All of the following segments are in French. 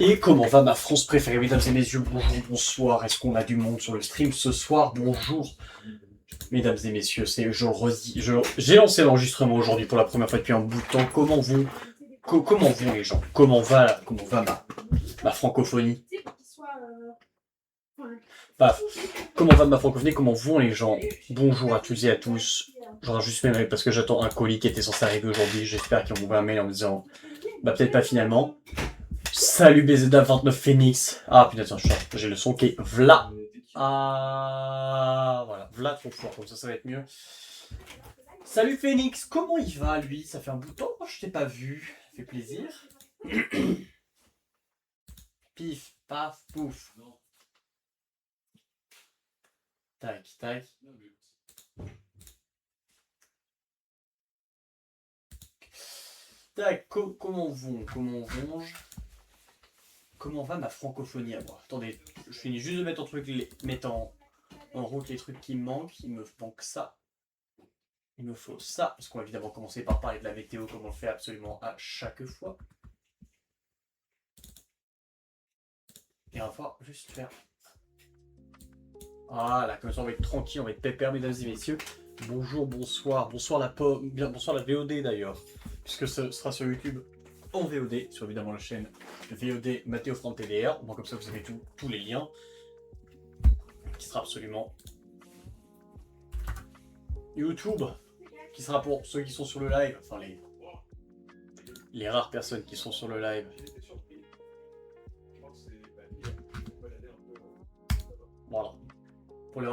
Et comment va ma France préférée, mesdames et messieurs? Bonjour, bonsoir. Est-ce qu'on a du monde sur le stream ce soir? Bonjour, mesdames et messieurs. J'ai lancé l'enregistrement aujourd'hui pour la première fois depuis un bout de temps. Comment vont les gens? Comment va ma francophonie? Paf. Comment va ma francophonie? Comment vont les gens? Bonjour à toutes et à tous. J'aurais juste même parce que j'attends un colis qui était censé arriver aujourd'hui. J'espère qu'ils m'ont envoyé un mail en me disant bah peut-être pas finalement. Salut BZDA29 Phoenix. Ah putain, attends, j'ai le son qui est v'là. Ah voilà, v'là trop fort, comme ça va être mieux. Salut Phoenix, comment il va lui? Ça fait un bout de temps que je t'ai pas vu. Ça fait plaisir. Pif, paf, pouf. Tac, tac. Tac, comment vont-je? Comment va ma francophonie à moi? Attendez, je finis juste de mettre en route les trucs qui me manquent. Il me manque ça. Il me faut ça, parce qu'on va évidemment commencer par parler de la météo comme on le fait absolument à chaque fois. Et on va juste faire... Voilà, comme ça on va être tranquille, on va être pépère, mesdames et messieurs. Bonjour, bonsoir, bonsoir la VOD d'ailleurs, puisque ce sera sur YouTube en VOD, sur évidemment la chaîne VOD Mathéo Franck TDR. Bon, comme ça vous avez tous les liens, qui sera absolument YouTube, qui sera pour ceux qui sont sur le live, enfin les rares personnes qui sont sur le live. Voilà. Pour le...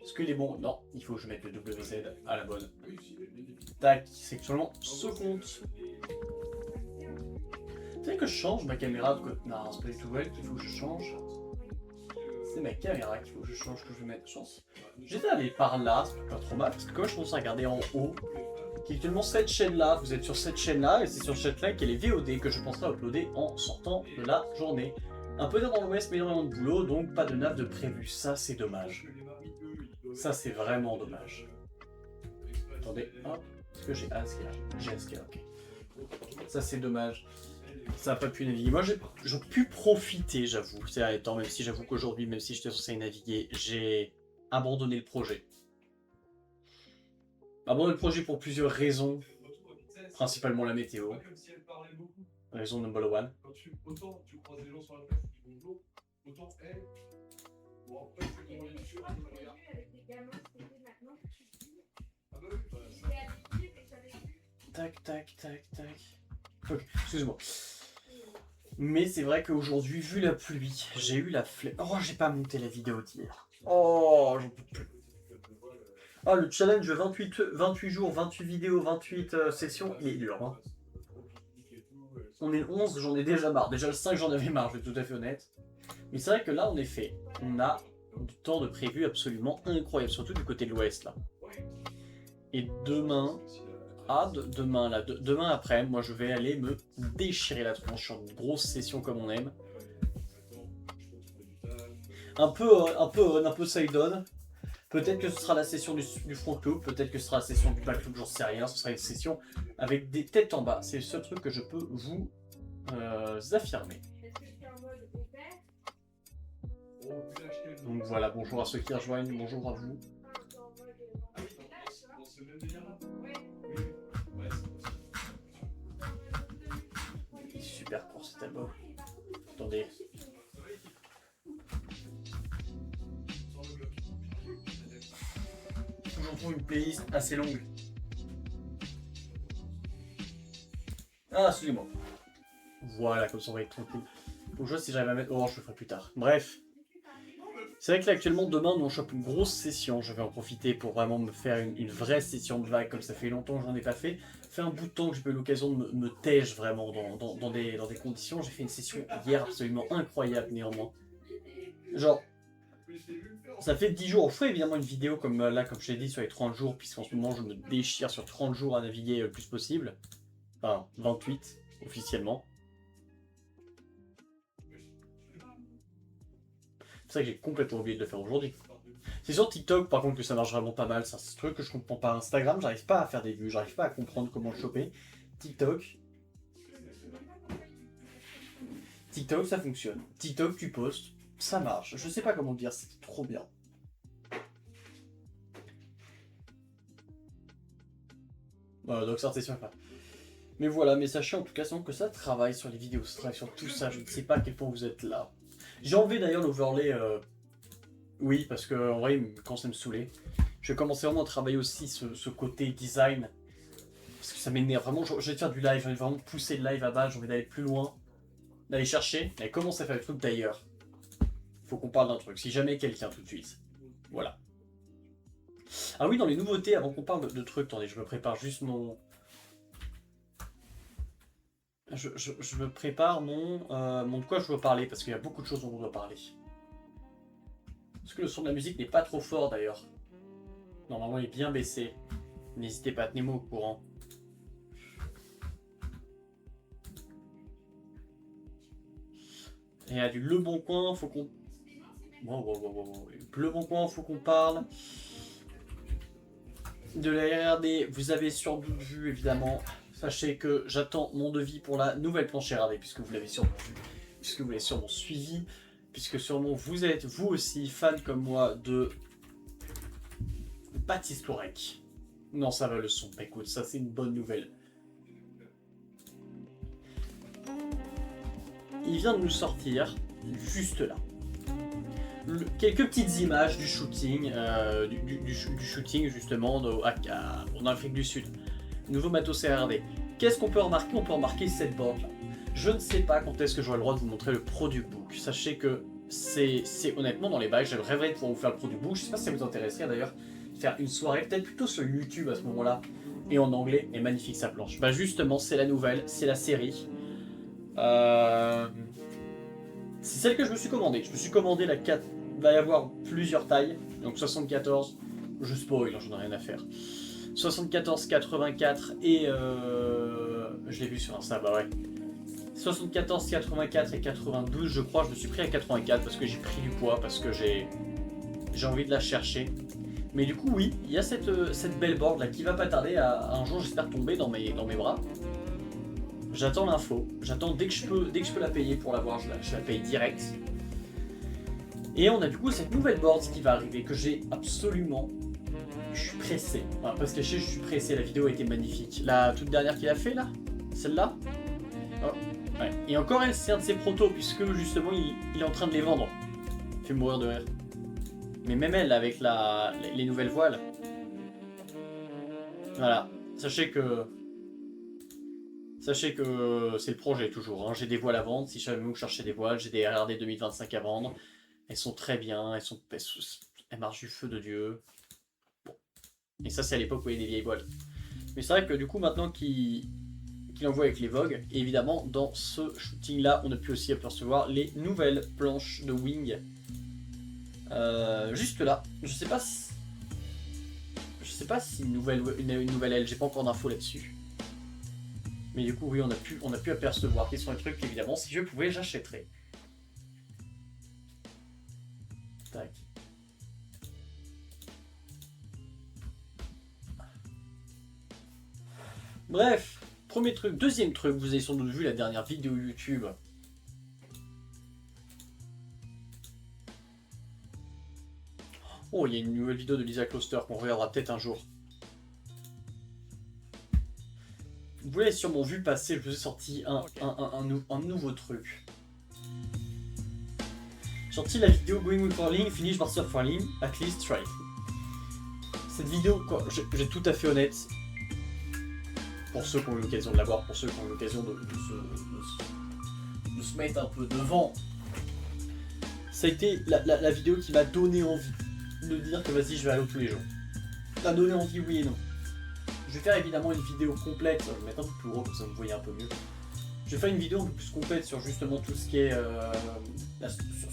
Est-ce qu'il est bon? Non, il faut que je mette le WZ à la bonne. Tac, c'est actuellement ce compte. Vous savez que je change ma caméra de côté? Non, c'est pas du tout elle qu'il faut que je change. C'est ma caméra qu'il faut que je change, que je vais mettre chance. J'étais allé par là, c'est pas trop mal, parce que quand je commence à regarder en haut, qui est actuellement cette chaîne-là, vous êtes sur cette chaîne-là, et c'est sur cette chaîne qu'elle est VOD, que je penserai uploader en sortant de la journée. Un peu d'heure dans l'ouest, mais énormément de boulot, donc pas de nave de prévu. Ça, c'est dommage. Ça, c'est vraiment dommage. Attendez, hop, est-ce que j'ai ASK? J'ai ASK, ok. Ça, c'est dommage. Ça n'a pas pu naviguer. Moi, j'ai pu profiter, j'avoue. C'est à temps, même si j'avoue qu'aujourd'hui, même si j'étais censé naviguer, j'ai abandonné le projet. Abandonné le projet pour plusieurs raisons. Principalement la météo. Raison number one. Autant tu croises des gens sur la plage, tu dis bonjour, autant elle. Bon, après, c'est comment les sur avec les gamins, c'était maintenant que tu dis. Ah bah oui, bah ça. Tac, tac, tac, tac. Ok, excuse-moi. Mais c'est vrai qu'aujourd'hui, vu la pluie, j'ai eu la flemme. Oh, j'ai pas monté la vidéo d'hier. Oh, j'en peux plus. Ah, le challenge 28 jours, 28 vidéos, 28 sessions, il est dur. Hein. On est 11, j'en ai déjà marre. Déjà le 5, j'en avais marre, je vais être tout à fait honnête. Mais c'est vrai que là, en effet, on a du temps de prévu absolument incroyable, surtout du côté de l'ouest, là. Et demain... Ah, demain après, moi je vais aller me déchirer la tronche sur une grosse session comme on aime. Un peu side on. Peut-être que ce sera la session du front loop, peut-être que ce sera la session du back loop, j'en sais rien. Ce sera une session avec des têtes en bas. C'est le seul truc que je peux vous affirmer. Donc voilà, bonjour à ceux qui rejoignent, bonjour à vous. Il est super court cet album. Attendez. J'en trouve une playlist assez longue. Ah, excusez-moi. Voilà, comme ça on va être tranquille. Faut que je vois si j'arrive à mettre... Oh, je le ferai plus tard. Bref. C'est vrai que là, actuellement, demain, nous on chope une grosse session. Je vais en profiter pour vraiment me faire une vraie session de vague, comme ça fait longtemps que j'en ai pas fait. Ça fait un bout de temps que j'ai pas eu l'occasion de me tège vraiment dans des conditions. J'ai fait une session hier absolument incroyable néanmoins. Genre, ça fait 10 jours. Je ferai évidemment une vidéo comme là, comme je l'ai dit, sur les 30 jours, puisqu'en ce moment je me déchire sur 30 jours à naviguer le plus possible. Enfin, 28 officiellement. C'est ça que j'ai complètement oublié de le faire aujourd'hui. C'est sur TikTok par contre que ça marche vraiment pas mal, c'est un truc que je comprends pas. Instagram, j'arrive pas à faire des vues, j'arrive pas à comprendre comment le choper. TikTok, TikTok, ça fonctionne. TikTok, tu postes, ça marche. Je sais pas comment dire, c'est trop bien. Voilà, donc ça, c'est sûr. Mais voilà, mais sachez en tout cas que ça travaille sur les vidéos strike, sur tout ça. Je ne sais pas à quel point vous êtes là. J'ai enlevé d'ailleurs l'overlay. Oui, parce que en vrai, quand ça me saoulait, je vais commencer vraiment à travailler aussi ce côté design. Parce que ça m'énerve vraiment. Je vais faire du live, j'ai envie de vraiment pousser le live à bas, j'ai envie d'aller plus loin, d'aller chercher. Et comment ça fait le truc d'ailleurs? Faut qu'on parle d'un truc. Si jamais quelqu'un tout de suite. Voilà. Ah oui, dans les nouveautés, avant qu'on parle de trucs, attendez, je me prépare juste mon. Je me prépare mon de quoi je veux parler, parce qu'il y a beaucoup de choses dont on doit parler. Parce que le son de la musique n'est pas trop fort d'ailleurs. Normalement il est bien baissé. N'hésitez pas, tenez-moi au courant. Et il y a du Le Bon Coin, faut qu'on... Le Bon Coin, faut qu'on parle. De la RRD, vous avez sur doute vu évidemment. Sachez que j'attends mon devis pour la nouvelle planche RRD, puisque vous l'avez sûrement vu, puisque vous l'avez sûrement suivi, puisque sûrement vous êtes vous aussi fan comme moi de Baptiste Tourek. Non, ça va le son. Écoute, ça c'est une bonne nouvelle. Il vient de nous sortir, juste là, quelques petites images du shooting, du shooting justement en Afrique du Sud. Nouveau matos RRD. Qu'est-ce qu'on peut remarquer? On peut remarquer cette board là. Je ne sais pas quand est-ce que j'aurai le droit de vous montrer le product book. Sachez que c'est honnêtement dans les bails, j'aimerais pouvoir vous faire le product book. Je ne sais pas si ça vous intéresserait d'ailleurs, faire une soirée peut-être plutôt sur YouTube à ce moment-là, et en anglais, et magnifique sa planche. Bah justement, c'est la nouvelle, c'est la série. C'est celle que je me suis commandée. Je me suis commandé la 4. Il va y avoir plusieurs tailles, donc 74, je spoil, j'en ai rien à faire. 74, 84 et je l'ai vu sur Insta, bah ouais. 74, 84 et 92, je crois, je me suis pris à 84 parce que j'ai pris du poids, parce que j'ai envie de la chercher. Mais du coup, oui, il y a cette belle board là qui va pas tarder à un jour, j'espère, tomber dans mes bras. J'attends l'info, j'attends dès que je peux la payer pour l'avoir, je la paye direct. Et on a du coup cette nouvelle board qui va arriver que j'ai absolument. Je suis pressé. Enfin, parce que je suis pressé, la vidéo a été magnifique. La toute dernière qu'il a fait là, celle-là. Oh, ouais. Et encore elle, c'est un de ses protos, puisque justement il est en train de les vendre. Il fait mourir de rire. Mais même elle, avec les nouvelles voiles. Voilà. Sachez que c'est le projet toujours. Hein. J'ai des voiles à vendre. Si jamais vous cherchez des voiles, j'ai des RRD 2025 à vendre. Elles sont très bien. Elles marchent du feu de Dieu. Bon. Et ça, c'est à l'époque où il y avait des vieilles voiles. Mais c'est vrai que du coup, maintenant qu'il envoie avec les Vogue, et évidemment, dans ce shooting-là, on a pu aussi apercevoir les nouvelles planches de Wing. Juste là. Je sais pas si une nouvelle aile, j'ai pas encore d'infos là-dessus. Mais du coup, oui, on a pu apercevoir quels sont les trucs, évidemment, si je pouvais, j'achèterais. Tac. Bref, premier truc. Deuxième truc, vous avez sans doute vu la dernière vidéo YouTube. Oh, il y a une nouvelle vidéo de Lisa Kloster qu'on regardera peut-être un jour. Vous l'avez sûrement vu passer, je vous ai sorti un nouveau truc. J'ai sorti la vidéo Going with Falling, Finish Master Falling, at least try. Cette vidéo, quoi, j'ai tout à fait honnête. Pour ceux qui ont eu l'occasion de la voir, pour ceux qui ont eu l'occasion de se mettre un peu devant. Ça a été la vidéo qui m'a donné envie de dire que vas-y, je vais aller tous les jours. Ça m'a donné envie, oui et non. Je vais faire évidemment une vidéo complète, je vais mettre un peu plus gros comme ça vous voyez un peu mieux. Je vais faire une vidéo un peu plus complète sur justement tout ce qui est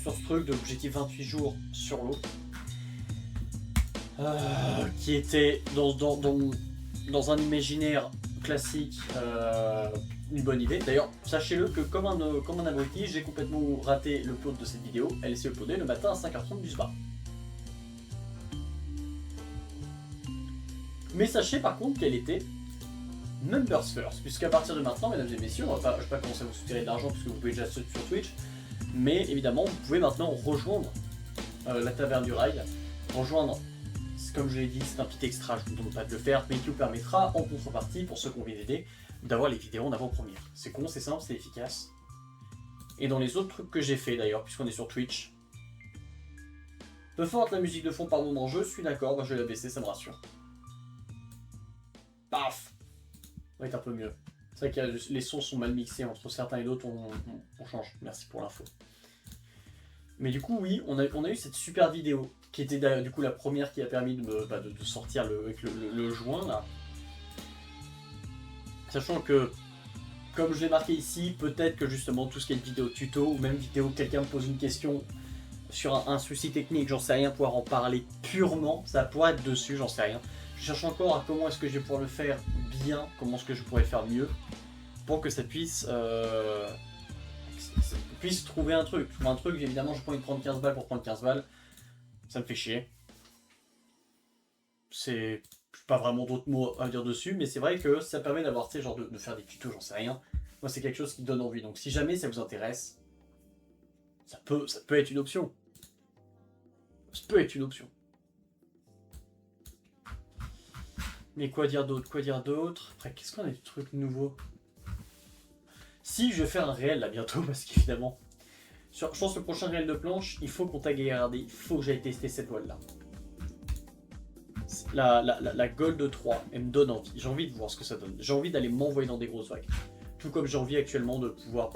sur ce truc d'objectif 28 jours sur l'eau. Qui était dans un imaginaire classique une bonne idée. D'ailleurs, sachez-le que comme un abruti, j'ai complètement raté le upload de cette vidéo. Elle s'est uploadée le matin à 5h30 du soir. Mais sachez par contre qu'elle était Members First, puisqu'à partir de maintenant, mesdames et messieurs, je vais pas commencer à vous soutirer de l'argent, puisque vous pouvez déjà sur Twitch, mais évidemment, vous pouvez maintenant rejoindre la Taverne du Rail, rejoindre, comme je l'ai dit, c'est un petit extra, je ne vous demande pas de le faire, mais qui vous permettra, en contrepartie, pour ceux qui ont envie d'aider, d'avoir les vidéos en avant-première. C'est con, c'est simple, c'est efficace. Et dans les autres trucs que j'ai fait d'ailleurs, puisqu'on est sur Twitch, peu forte la musique de fond par moment, je suis d'accord, bah, je vais la baisser, ça me rassure. Paf! Ça va être un peu mieux. C'est vrai que les sons sont mal mixés entre certains et d'autres, on change. Merci pour l'info. Mais du coup, oui, on a eu cette super vidéo, qui était du coup la première qui a permis de sortir avec le joint, là. Sachant que, comme je l'ai marqué ici, peut-être que justement tout ce qui est vidéo tuto, ou même vidéo quelqu'un me pose une question sur un souci technique, j'en sais rien, pouvoir en parler purement, ça pourrait être dessus, j'en sais rien. Je cherche encore à comment est-ce que je vais pouvoir le faire bien, comment est-ce que je pourrais le faire mieux, pour que ça puisse trouver un truc. Trouver un truc, évidemment, je prends une prendre 15 balles pour prendre 15 balles, ça me fait chier. C'est pas vraiment d'autres mots à dire dessus, mais c'est vrai que ça permet d'avoir, tu sais, genre de faire des tutos, j'en sais rien. Moi, c'est quelque chose qui donne envie, donc si jamais ça vous intéresse, ça peut être une option. Ça peut être une option. Mais quoi dire d'autre? Après, qu'est-ce qu'on a de trucs nouveaux? Si, je vais faire un réel là bientôt, parce qu'évidemment, je pense que le prochain réel de planche, il faut qu'on tag RD, il faut que j'aille tester cette voile là. La Gold 3, elle me donne envie, j'ai envie de voir ce que ça donne. J'ai envie d'aller m'envoyer dans des grosses vagues. Tout comme j'ai envie actuellement de pouvoir,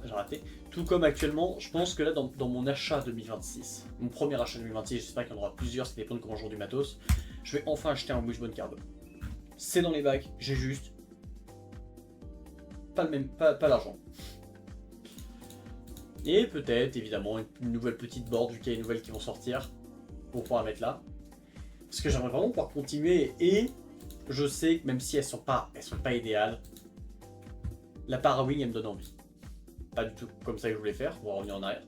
j'ai raté. Tout comme actuellement, je pense que là dans mon achat 2026, mon premier achat 2026, j'espère qu'il y en aura plusieurs, ça dépend de comment je joue du matos, je vais enfin acheter un Wishbone Card. C'est dans les bacs, j'ai juste pas l'argent. Et peut-être évidemment une nouvelle petite board vu qu'il y a des nouvelles qui vont sortir pour pouvoir la mettre là. Parce que j'aimerais vraiment pouvoir continuer et je sais que même si elles sont pas idéales, la Parawing elle me donne envie. Pas du tout comme ça que je voulais faire, on va revenir en arrière.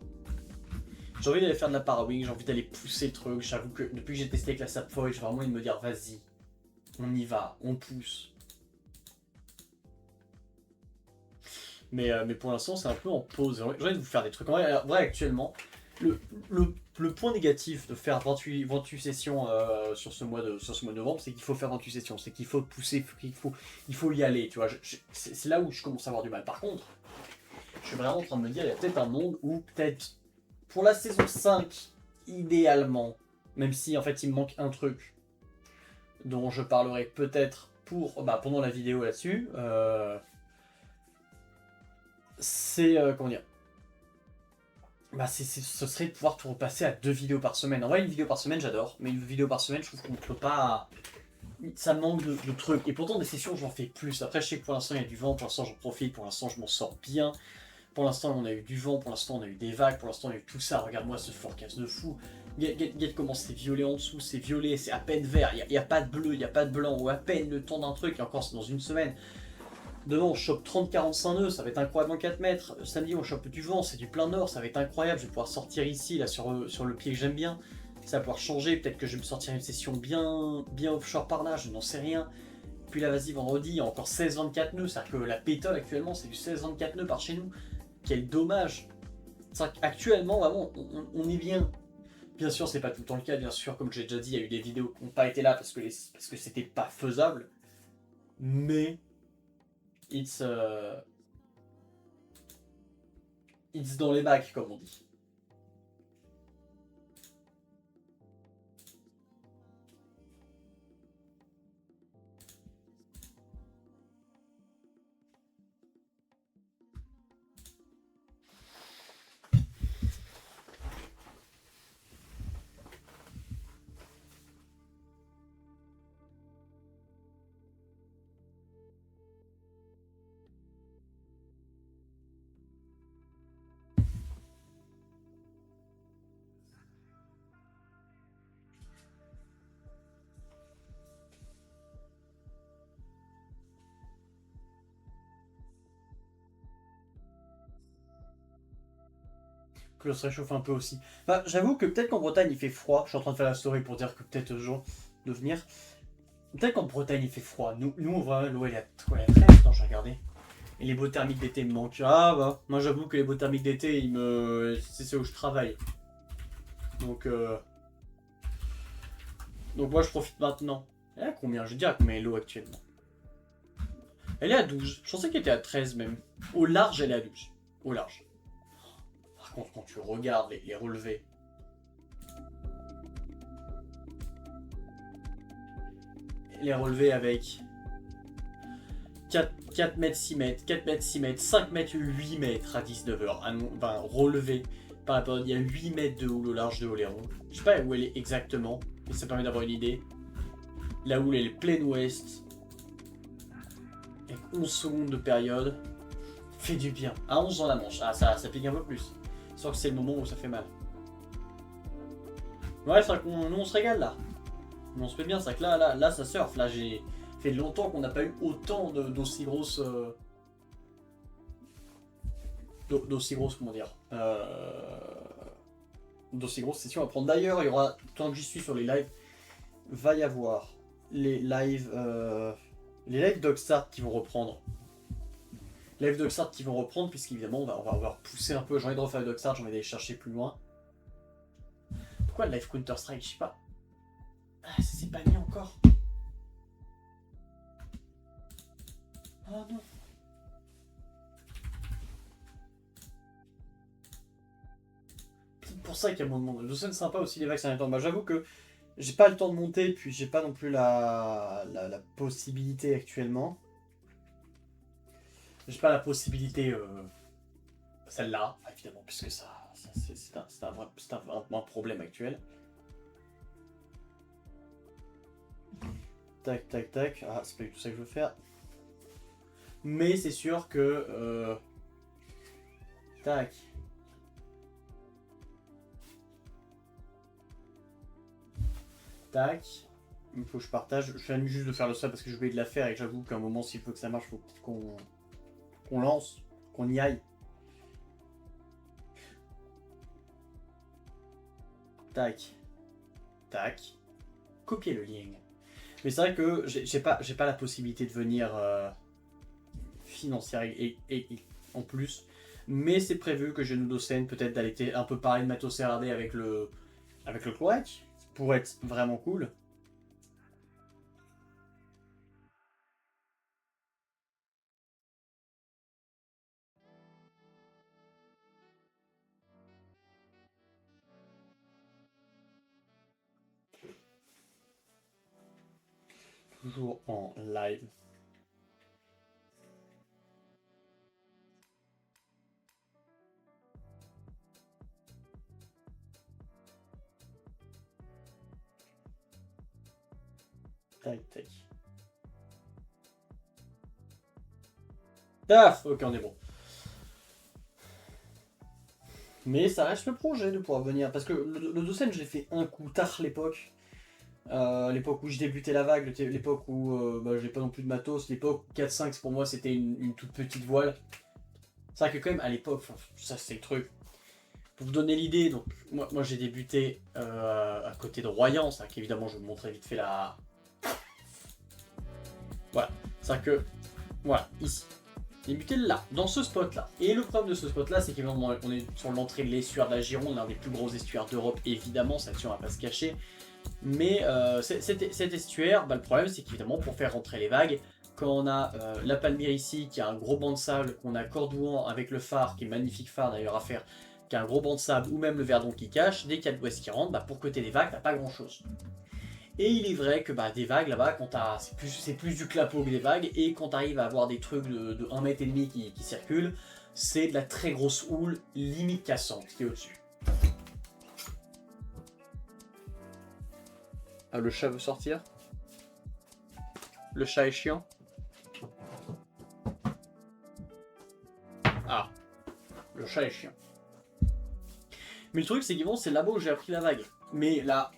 J'ai envie d'aller faire de la Parawing, j'ai envie d'aller pousser le truc. J'avoue que depuis que j'ai testé avec la Sapphire, j'ai vraiment envie de me dire vas-y, on y va, on pousse. Mais pour l'instant, c'est un peu en pause. J'ai envie de vous faire des trucs. En vrai actuellement, le point négatif de faire 28 sessions sur ce mois de novembre, c'est qu'il faut faire 28 sessions. C'est qu'il faut pousser, il faut y aller. Tu vois, c'est là où je commence à avoir du mal. Par contre, je suis vraiment en train de me dire, il y a peut-être un monde où, peut-être, pour la saison 5, idéalement, même si en fait il me manque un truc dont je parlerai peut-être pendant la vidéo là-dessus, c'est comment dire, ce serait de pouvoir tout repasser à 2 vidéos par semaine. En vrai, une vidéo par semaine, j'adore, mais une vidéo par semaine, je trouve qu'on ne peut pas. Ça manque de trucs. Et pourtant, des sessions, j'en fais plus. Après, je sais que pour l'instant, il y a du vent, pour l'instant, j'en profite, pour l'instant, je m'en sors bien. Pour l'instant, on a eu du vent, pour l'instant, on a eu des vagues, pour l'instant, on a eu tout ça. Regarde-moi ce forecast de fou. Regarde comment c'est violet en dessous, c'est violet, c'est à peine vert, il n'y a pas de bleu, il n'y a pas de blanc, ou à peine le temps d'un truc, et encore, c'est dans une semaine. Demain, on chope 30-45 nœuds, ça va être incroyable en 4 mètres. Samedi, on chope du vent, c'est du plein nord, ça va être incroyable. Je vais pouvoir sortir ici, là, sur le pied que j'aime bien. Ça va pouvoir changer. Peut-être que je vais me sortir une session bien offshore par là, je n'en sais rien. Puis là, vas-y, vendredi, il y a encore 16-24 nœuds. C'est-à-dire que la pétole, actuellement, c'est du 16-24 nœuds par chez nous. Quel dommage. C'est-à-dire qu'actuellement, vraiment, on est bien. Bien sûr, c'est pas tout le temps le cas. Bien sûr, comme j'ai déjà dit, il y a eu des vidéos qui n'ont pas été là parce que c'était pas faisable. Mais it's dans les bacs, comme on dit. Que se réchauffe un peu aussi. J'avoue que peut-être qu'en Bretagne il fait froid. Je suis en train de faire la story pour dire que peut-être jour de venir. Peut-être qu'en Bretagne il fait froid. Nous on voit l'eau elle est à 13 quand j'ai regardé. Et les beaux thermiques d'été me manquent. Ah bah, moi j'avoue que les beaux thermiques d'été, c'est où je travaille. Donc moi je profite maintenant. Elle est à combien? Je vais dire à combien est l'eau actuellement. Elle est à 12. Je pensais qu'elle était à 13 même. Au large, elle est à 12. Au large. Par contre, quand tu regardes les relevés. Les relevés avec 4 mètres, 6 mètres, 4 mètres, 6 mètres, 5 mètres, 8 mètres à 19h. Enfin, relevé par la période, il y a 8 mètres de houle au large de Oléron. Je sais pas où elle est exactement, mais ça permet d'avoir une idée. La houle, elle est pleine ouest. Avec 11 secondes de période. Fait du bien. À 11 dans la manche. Ah, ça pique un peu plus. Sauf que c'est le moment où ça fait mal. Ouais, c'est vrai qu'on nous on se régale là. On se fait bien, c'est vrai que là, ça surfe. Là, j'ai fait longtemps qu'on n'a pas eu autant d'aussi grosses. D'aussi grosses, comment dire. D'aussi grosses sessions à prendre. D'ailleurs, il y aura, tant que j'y suis sur les lives, va y avoir les lives. Les lives d'Oxstart qui vont reprendre. Les lives d'Oxstart qui vont reprendre, puisqu'évidemment, on va avoir poussé un peu. J'ai envie de refaire d'Oxstart, j'ai envie d'aller chercher plus loin. Pourquoi le live Counter-Strike? Je sais pas. Ah, ça s'est pas mis encore. Oh non. C'est pour ça qu'il y a moins de monde. Je sais que c'est sympa aussi les vagues, ça temps. Bah, j'avoue que j'ai pas le temps de monter, puis j'ai pas non plus la possibilité actuellement. J'ai pas la possibilité, celle-là, évidemment, puisque c'est un problème actuel. Tac, tac, tac. Ah, c'est pas du tout ça que je veux faire. Mais c'est sûr que... Tac. Tac. Il faut que je partage. Je viens juste de faire le ça parce que je vais de la faire et j'avoue qu'à un moment, s'il faut que ça marche, il faut qu'on lance, qu'on y aille. Tac. Tac. Copier le lien. Mais c'est vrai que j'ai pas la possibilité de venir financière et en plus. Mais c'est prévu que je nous docène peut-être d'aller un peu parler de matos RD avec le cloac. Pour être vraiment cool. Toujours en live. Tac, tac. Ah, ok, on est bon. Mais ça reste le projet de pouvoir venir. Parce que le docène, je l'ai fait un coup tard l'époque. L'époque où je débutais la vague, l'époque où j'ai pas non plus de matos, l'époque 4-5 pour moi c'était une toute petite voile. C'est vrai que quand même à l'époque, ça c'est le truc. Pour vous donner l'idée, donc moi j'ai débuté à côté de Royan, c'est vrai qu'évidemment je vais vous montrer vite fait la... Voilà, c'est vrai que, voilà, ici. J'ai débuté là, dans ce spot là. Et le problème de ce spot là, c'est qu'évidemment on est sur l'entrée de l'estuaire de la Gironde, l'un des plus gros estuaires d'Europe évidemment, ça dessus on va pas se cacher. Mais cet estuaire, le problème c'est qu'évidemment pour faire rentrer les vagues, quand on a la Palmyre ici qui a un gros banc de sable, qu'on a Cordouan avec le phare, qui est magnifique phare d'ailleurs à faire, qui a un gros banc de sable, ou même le Verdon qui cache, dès qu'il y a de l'ouest qui rentre, pour côté des vagues, t'as pas grand chose. Et il est vrai que des vagues là-bas, c'est plus du clapot que des vagues, et quand tu arrives à avoir des trucs de 1,5 mètre qui circulent, c'est de la très grosse houle, limite cassante, qui est au-dessus. Ah, le chat veut sortir. Le chat est chiant. Ah, le chat est chiant. Mais le truc, c'est qu'évidemment, c'est là-bas où j'ai appris la vague. Mais la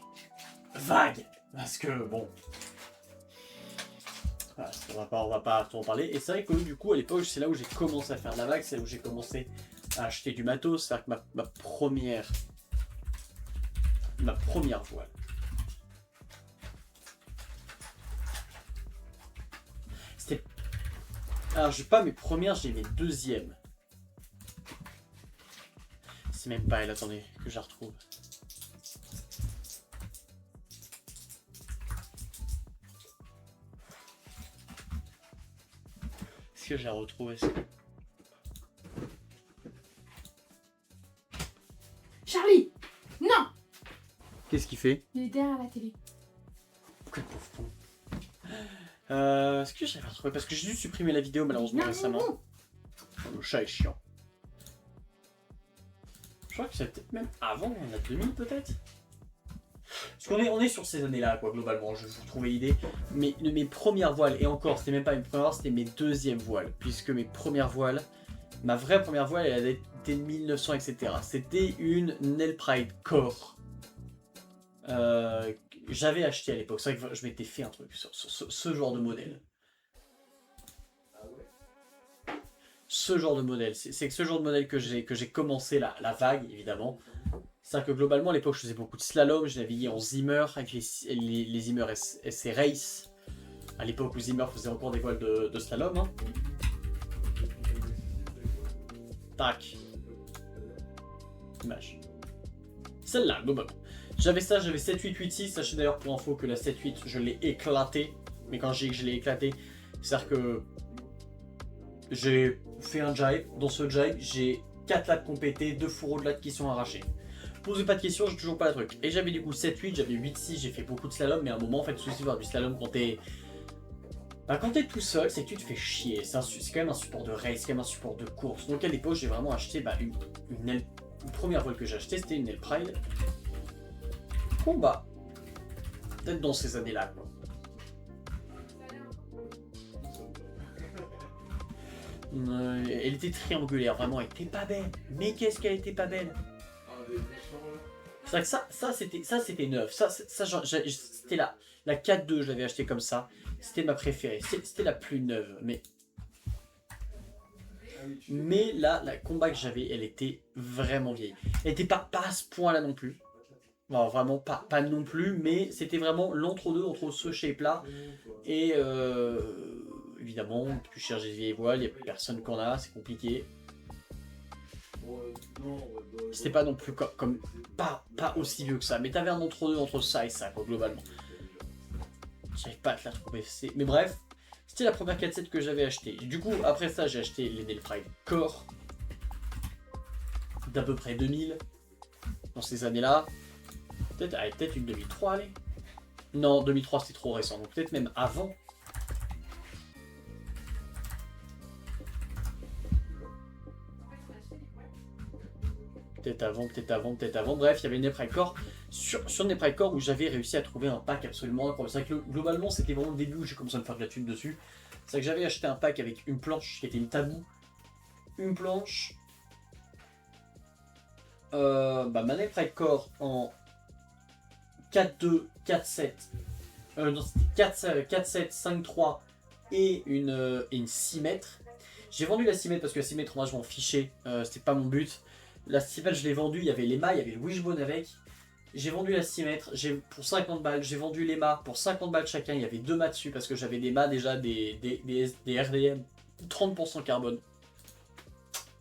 vague, parce que bon, voilà, on va pas en parler. Et c'est vrai que du coup, à l'époque, c'est là où j'ai commencé à faire de la vague, c'est là où j'ai commencé à acheter du matos, c'est-à-dire que ma première voile. Alors, j'ai pas mes premières, j'ai mes deuxièmes. C'est même pas elle, attendez, que je la retrouve. Est-ce que je la retrouve? Charlie! Non! Qu'est-ce qu'il fait? Il est derrière la télé. Quel pauvre con. Est-ce que j'avais retrouvé? Parce que j'ai dû supprimer la vidéo malheureusement Non, récemment. non, non. Oh, le chat est chiant. Je crois que c'est peut-être même avant, on a 2000 peut-être. Parce on est sur ces années-là, quoi, globalement, je vais vous trouver l'idée. Mais mes premières voiles, et encore, c'était même pas mes premières voiles, c'était mes deuxièmes voiles. Puisque mes premières voiles, ma vraie première voile, elle a été de 1900, etc. C'était une Nel Pride Core. J'avais acheté à l'époque, c'est vrai que je m'étais fait un truc sur ce genre de modèle. Ce genre de modèle, c'est que ce genre de modèle que j'ai commencé la vague, évidemment. C'est-à-dire que globalement, à l'époque, je faisais beaucoup de slalom, je naviguais en Zimmer, avec les Zimmer SC Race. À l'époque où Zimmer faisait encore des voiles de slalom. Hein. Tac. Image. Celle-là, globalement. J'avais ça, j'avais 7.8.8.6. Sachez d'ailleurs pour info que la 7.8, je l'ai éclatée. Mais quand je dis que je l'ai éclatée, c'est-à-dire que j'ai fait un jibe. Dans ce jibe, j'ai 4 lattes complétées, 2 fourreaux de lattes qui sont arrachés. Posez pas de questions, j'ai toujours pas le truc. Et j'avais du coup 7.8, j'avais 8.6, j'ai fait beaucoup de slalom, mais à un moment, en fait, le souci de faire du slalom quand t'es. Bah, quand t'es tout seul, c'est que tu te fais chier. C'est quand même un support de race, c'est quand même un support de course. Donc à l'époque, j'ai vraiment acheté une première voile que j'ai achetée, c'était une Nel Pride Combat. Peut-être dans ces années-là, quoi. Elle était triangulaire, vraiment, elle était pas belle. Mais qu'est-ce qu'elle était pas belle. C'est vrai que ça c'était neuf. Ça c'était la 4.2, je l'avais acheté comme ça. C'était ma préférée. C'était la plus neuve. Mais là, la combat que j'avais, elle était vraiment vieille. Elle était pas à ce point-là non plus. Non, vraiment pas non plus, mais c'était vraiment l'entre-deux entre ce shape-là et évidemment, plus cher des vieilles voiles, il n'y a personne qu'on a, c'est compliqué. C'était pas non plus comme pas aussi vieux que ça, mais t'avais un entre-deux entre ça et ça, quoi, globalement. J'arrive pas à te la trouver, mais bref, c'était la première 4.7 que j'avais acheté. Du coup, après ça, j'ai acheté les Nel Pride Core d'à peu près 2000 dans ces années-là. Peut-être une 2003, allez. Non, 2003 c'était trop récent, donc peut-être même avant. Peut-être avant. Bref, il y avait une Nel Pride Core. Sur Nel Pride Core où j'avais réussi à trouver un pack absolument incroyable. C'est vrai que globalement, c'était vraiment le début où j'ai commencé à me faire de la thune dessus. C'est vrai que j'avais acheté un pack avec une planche qui était une tabou. Une planche. Ma Nel Pride Core en 4.2, 4.7. Non, c'était 4.7, 5.3 et une 6 mètres. J'ai vendu la 6 mètres parce que la 6 mètres, moi je m'en fichais. C'était pas mon but. La 6 mètres, je l'ai vendue. Il y avait les mâts, il y avait le wishbone avec. J'ai vendu la 6 mètres pour 50 balles. J'ai vendu les mâts pour 50 balles chacun. Il y avait 2 mâts dessus parce que j'avais des mâts déjà, des RDM 30% carbone.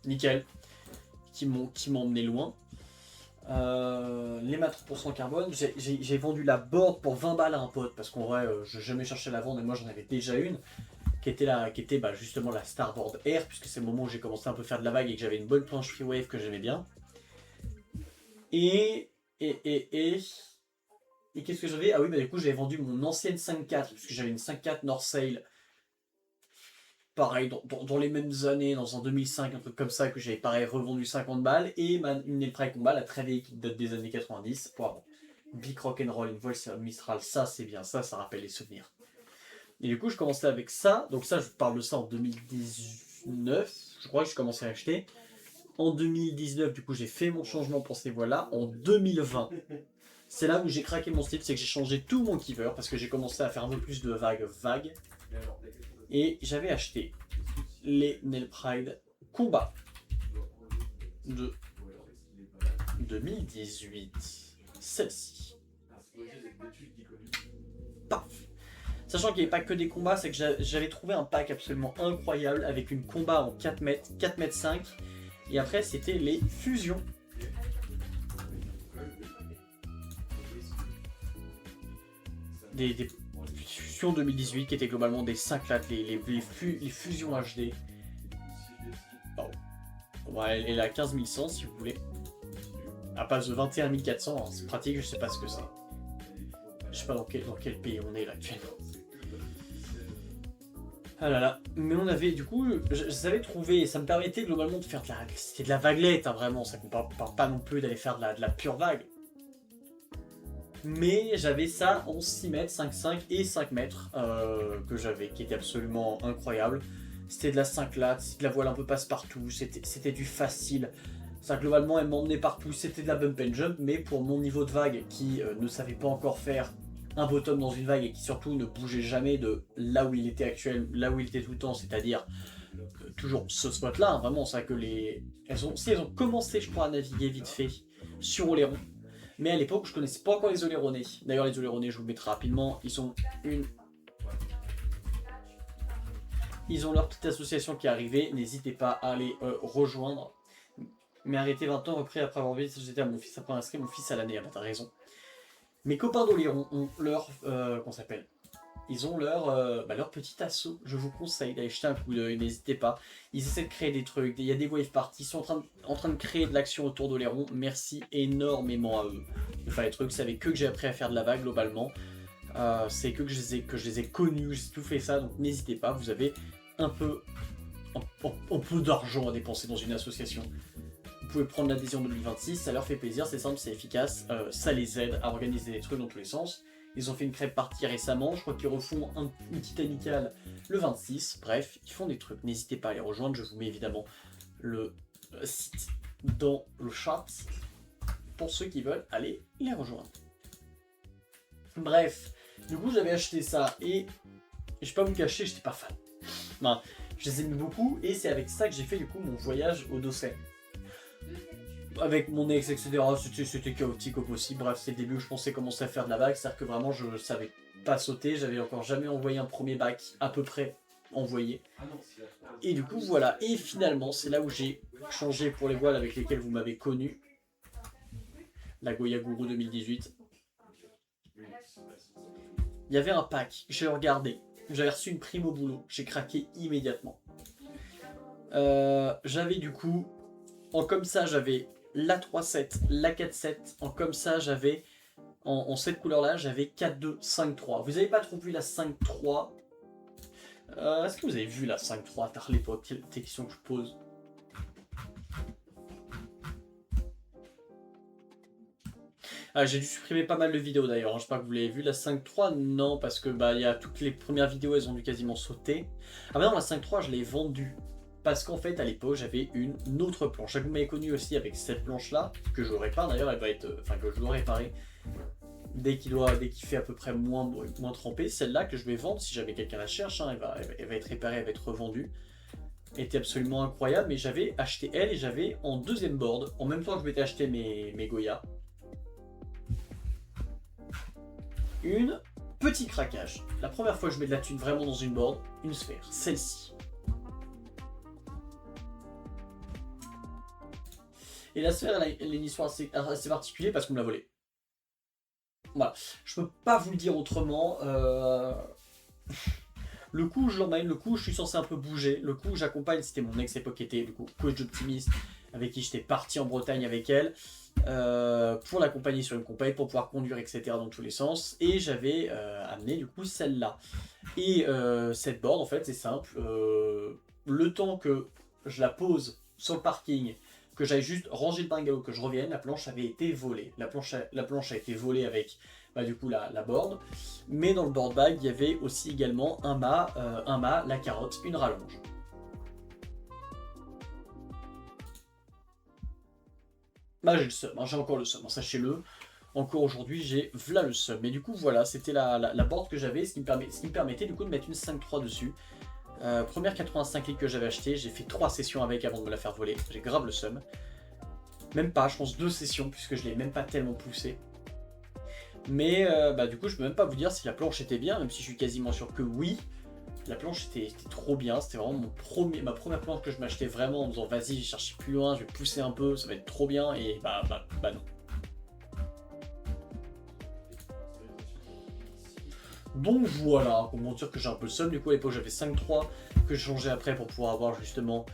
Nickel. Qui m'ont emmené loin. Les mâts 30% carbone. J'ai vendu la board pour 20 balles à un pote parce qu'en vrai, je n'ai jamais cherché à la vendre et moi j'en avais déjà une. Qui était justement la Starboard Air, puisque c'est le moment où j'ai commencé un peu à faire de la vague et que j'avais une bonne planche freewave que j'aimais bien. Et qu'est-ce que j'avais? Ah oui, du coup j'avais vendu mon ancienne 5.4, puisque j'avais une 5.4 North Sail, pareil, dans les mêmes années, dans un 2005, un truc comme ça, que j'avais pareil revendu 50 balles, et une Nel Pride Combat, la très vieille qui date des années 90, pour avoir Big Rock'n'Roll, une voile Mistral, ça c'est bien, ça rappelle les souvenirs. Et du coup, je commençais avec ça. Donc ça, je parle de ça en 2019. Je crois que je commençais à acheter. En 2019, du coup, j'ai fait mon changement pour ces voiles-là. En 2020, c'est là où j'ai craqué mon style. C'est que j'ai changé tout mon keeper parce que j'ai commencé à faire un peu plus de vagues. Et j'avais acheté les Nel Pride Combat de 2018. Celle-ci. Paf. Sachant qu'il n'y avait pas que des combats, c'est que j'avais trouvé un pack absolument incroyable avec une combat en 4 mètres, 4 mètres 5. Et après, c'était les fusions. Des fusions 2018 qui étaient globalement des 5 lattes, les fusions HD. Oh. Ouais, elle est à 15 100 si vous voulez. À base de 21 400, hein, c'est pratique, je sais pas ce que c'est. Je sais pas dans quel pays on est là actuellement. Ah là là, mais on avait du coup, je savais trouver, ça me permettait globalement de faire c'était de la vaguelette, hein, vraiment, ça ne parle pas non plus d'aller faire de la pure vague. Mais j'avais ça en 6 mètres, 5,5 et 5 mètres que j'avais, qui était absolument incroyable. C'était de la 5 lattes, c'était de la voile un peu passe-partout, c'était du facile. Ça globalement elle m'emmenait partout, c'était de la bump and jump, mais pour mon niveau de vague qui ne savait pas encore faire un bottom dans une vague et qui surtout ne bougeait jamais de là où il était actuel, là où il était tout le temps, c'est-à-dire toujours ce spot là, hein, vraiment, ça que elles ont commencé je crois à naviguer vite fait sur Oléron, mais à l'époque je connaissais pas encore les Oléronais. D'ailleurs les Oléronais je vous le mettrai rapidement, ils ont leur petite association qui est arrivée, n'hésitez pas à les rejoindre. Mais arrêté 20 ans, repris après avoir vu j'étais à mon fils, après inscrit mon fils à l'année, ah bah t'as raison. Mes copains d'Oléron ont leur, qu'on s'appelle, ils ont leur petit assaut, je vous conseille d'aller jeter un coup d'œil, n'hésitez pas. Ils essaient de créer des trucs, il y a des wave parties, ils sont en train de créer de l'action autour d'Oléron, merci énormément à eux. Enfin les trucs, c'est avec eux que j'ai appris à faire de la vague globalement, c'est que je les ai connus, j'ai tout fait ça, donc n'hésitez pas, vous avez un peu d'argent à dépenser dans une association. Vous pouvez prendre l'adhésion 2026, ça leur fait plaisir, c'est simple, c'est efficace, ça les aide à organiser des trucs dans tous les sens. Ils ont fait une crêpe partie récemment, je crois qu'ils refont une petite amicale le 26, bref, ils font des trucs, n'hésitez pas à les rejoindre, je vous mets évidemment le site dans le chat pour ceux qui veulent aller les rejoindre. Bref, du coup j'avais acheté ça et je vais pas vous cacher, j'étais pas fan. Non, je les aime beaucoup et c'est avec ça que j'ai fait du coup mon voyage au Dosset. Avec mon ex, etc. C'était chaotique au possible. Bref, c'est le début où je pensais commencer à faire de la vague. C'est-à-dire que vraiment, je savais pas sauter. J'avais encore jamais envoyé un premier bac à peu près envoyé. Et du coup, voilà. Et finalement, c'est là où j'ai changé pour les voiles avec lesquelles vous m'avez connu. La Goya Guru 2018. Il y avait un pack. J'ai regardé. J'avais reçu une prime au boulot. J'ai craqué immédiatement. J'avais du coup... En comme ça, j'avais... la 3-7, la 4-7, en comme ça j'avais, en cette couleur là, j'avais 4-2, 5-3. Vous n'avez pas trop vu la 5-3 est-ce que vous avez vu la 5-3 à l'époque? Quelle question que je pose? J'ai dû supprimer pas mal de vidéos d'ailleurs, hein. Je sais pas que vous l'avez vu, la 5-3 non, parce que il y a toutes les premières vidéos, elles ont dû quasiment sauter. Ah bah non, la 5-3 je l'ai vendue. Parce qu'en fait, à l'époque, j'avais une autre planche. Vous m'avez connu aussi avec cette planche-là, que je répare d'ailleurs, elle va être, que je dois réparer dès qu'il fait à peu près moins trempé. Celle-là que je vais vendre, si jamais quelqu'un la cherche, hein, elle va être réparée, elle va être revendue. Elle était absolument incroyable, mais j'avais acheté elle et j'avais en deuxième board, en même temps que je m'étais acheté mes Goya, une petit craquage. La première fois que je mets de la thune vraiment dans une board, une sphère, celle-ci. Et la sphère, elle a une histoire assez particulière parce qu'on me l'a volée. Voilà, je peux pas vous le dire autrement. Le coup où je l'emmène, le coup où je suis censé un peu bouger, le coup où j'accompagne, c'était mon ex-époque qui était du coup coach d'optimiste, avec qui j'étais parti en Bretagne avec elle, pour l'accompagner sur une compagnie, pour pouvoir conduire, etc. dans tous les sens. Et j'avais amené du coup celle-là. Et cette board, en fait, c'est simple. Le temps que je la pose sur le parking, que j'aille juste ranger le bungalow, que je revienne, la planche avait été volée. La planche a été volée avec du coup la board. Mais dans le board bag, il y avait aussi également un mât, la carotte, une rallonge. J'ai le seum, hein, j'ai encore le seum, hein, sachez-le. Encore aujourd'hui, j'ai v'là le seum. Mais du coup, voilà, c'était la board que j'avais, ce qui me permettait du coup de mettre une 5-3 dessus. Première 85 litres que j'avais acheté, j'ai fait 3 sessions avec avant de me la faire voler, j'ai grave le seum. Même pas, je pense 2 sessions puisque je l'ai même pas tellement poussé. Mais bah, du coup, je peux même pas vous dire si la planche était bien, même si je suis quasiment sûr que oui. La planche était trop bien, c'était vraiment ma première planche que je m'achetais vraiment en me disant vas-y, j'ai cherché plus loin, je vais pousser un peu, ça va être trop bien, et bah non. Donc voilà, pour mentir que j'ai un peu le seum, du coup à l'époque j'avais 5.3 que j'ai changé après pour pouvoir avoir justement...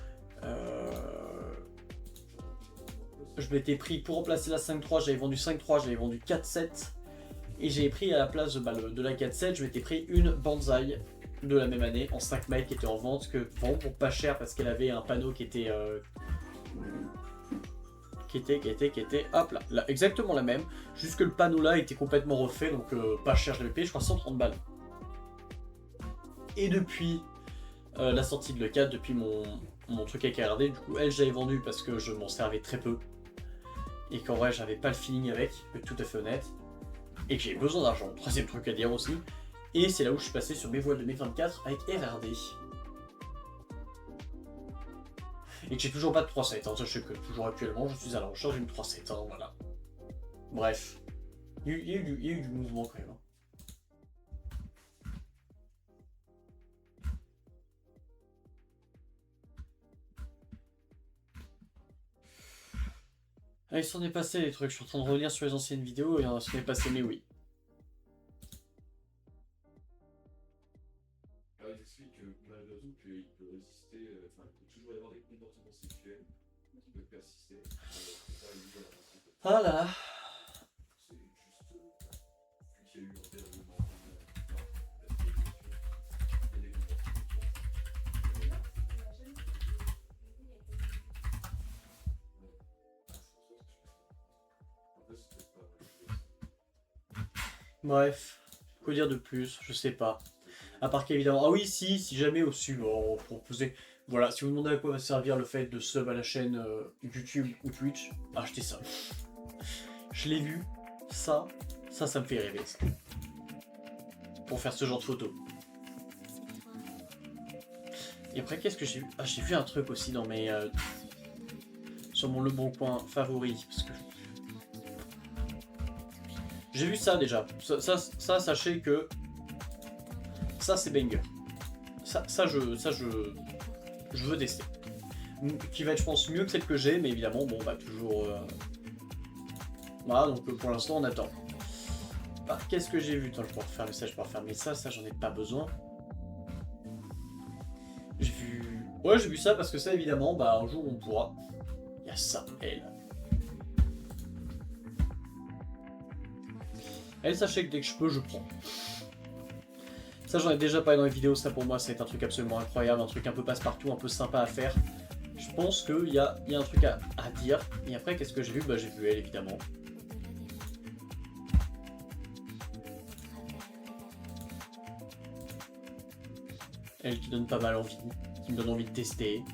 Je m'étais pris, pour remplacer la 5.3, j'avais vendu 5.3, j'avais vendu 4.7, et j'avais pris à la place de la 4.7, je m'étais pris une Banzai de la même année en 5 mètres qui était en vente, que vraiment pour pas cher parce qu'elle avait un panneau qui était hop là, exactement la même, juste que le panneau là était complètement refait, donc pas cher, je l'avais payé je crois 130 balles. Et depuis la sortie de l'E4, depuis mon truc avec RD, du coup elle j'avais vendu parce que je m'en servais très peu et qu'en vrai j'avais pas le feeling avec, pour être tout à fait honnête, et que j'avais besoin d'argent, troisième truc à dire aussi. Et c'est là où je suis passé sur mes voiles 2024 avec RRD. Et que j'ai toujours pas de 3.7, hein. Sachez que toujours actuellement je suis à la recherche d'une 3.7, hein, voilà. Bref. Il y a eu du mouvement quand même. Hein. Ah, il s'en est passé les trucs, je suis en train de revenir sur les anciennes vidéos et il s'en est passé, mais oui. Alors, il explique que malgré tout, qu'il peut résister, enfin, il peut toujours y avoir des comportements sexuels qui peuvent persister. C'est pas évident. Ah là là. C'est juste, vu qu'il y a eu un dérèglement hormonal, il y a des comportements Bref. Quoi dire de plus? Je sais pas. À part qu'évidemment... Ah oui, si jamais au-dessus, on proposait... Voilà, si vous demandez à quoi va servir le fait de sub à la chaîne YouTube ou Twitch, achetez ça. Je l'ai vu, ça me fait rêver, ça. Pour faire ce genre de photos. Et après, qu'est-ce que j'ai vu? Ah, j'ai vu un truc aussi dans mes... sur mon Le Bon Coin favori, parce que... J'ai vu ça déjà. Ça, sachez que... Ça, c'est banger. Ça, je veux tester. Qui va être, je pense, mieux que celle que j'ai, mais évidemment, bon, bah, toujours... Voilà, donc pour l'instant, on attend. Ah, qu'est-ce que j'ai vu? Attends, je peux refermer ça, ça, j'en ai pas besoin. J'ai vu... Ouais, j'ai vu ça, parce que ça, évidemment, bah, un jour, on pourra... Il y a ça, elle. Elle, sachez que dès que je peux, je prends. Ça, j'en ai déjà parlé dans les vidéos, ça pour moi, c'est un truc absolument incroyable, un truc un peu passe-partout, un peu sympa à faire. Je pense qu'il y a un truc à dire. Et après, qu'est-ce que j'ai vu? Bah, j'ai vu elle, évidemment. Elle qui donne pas mal envie, qui me donne envie de tester.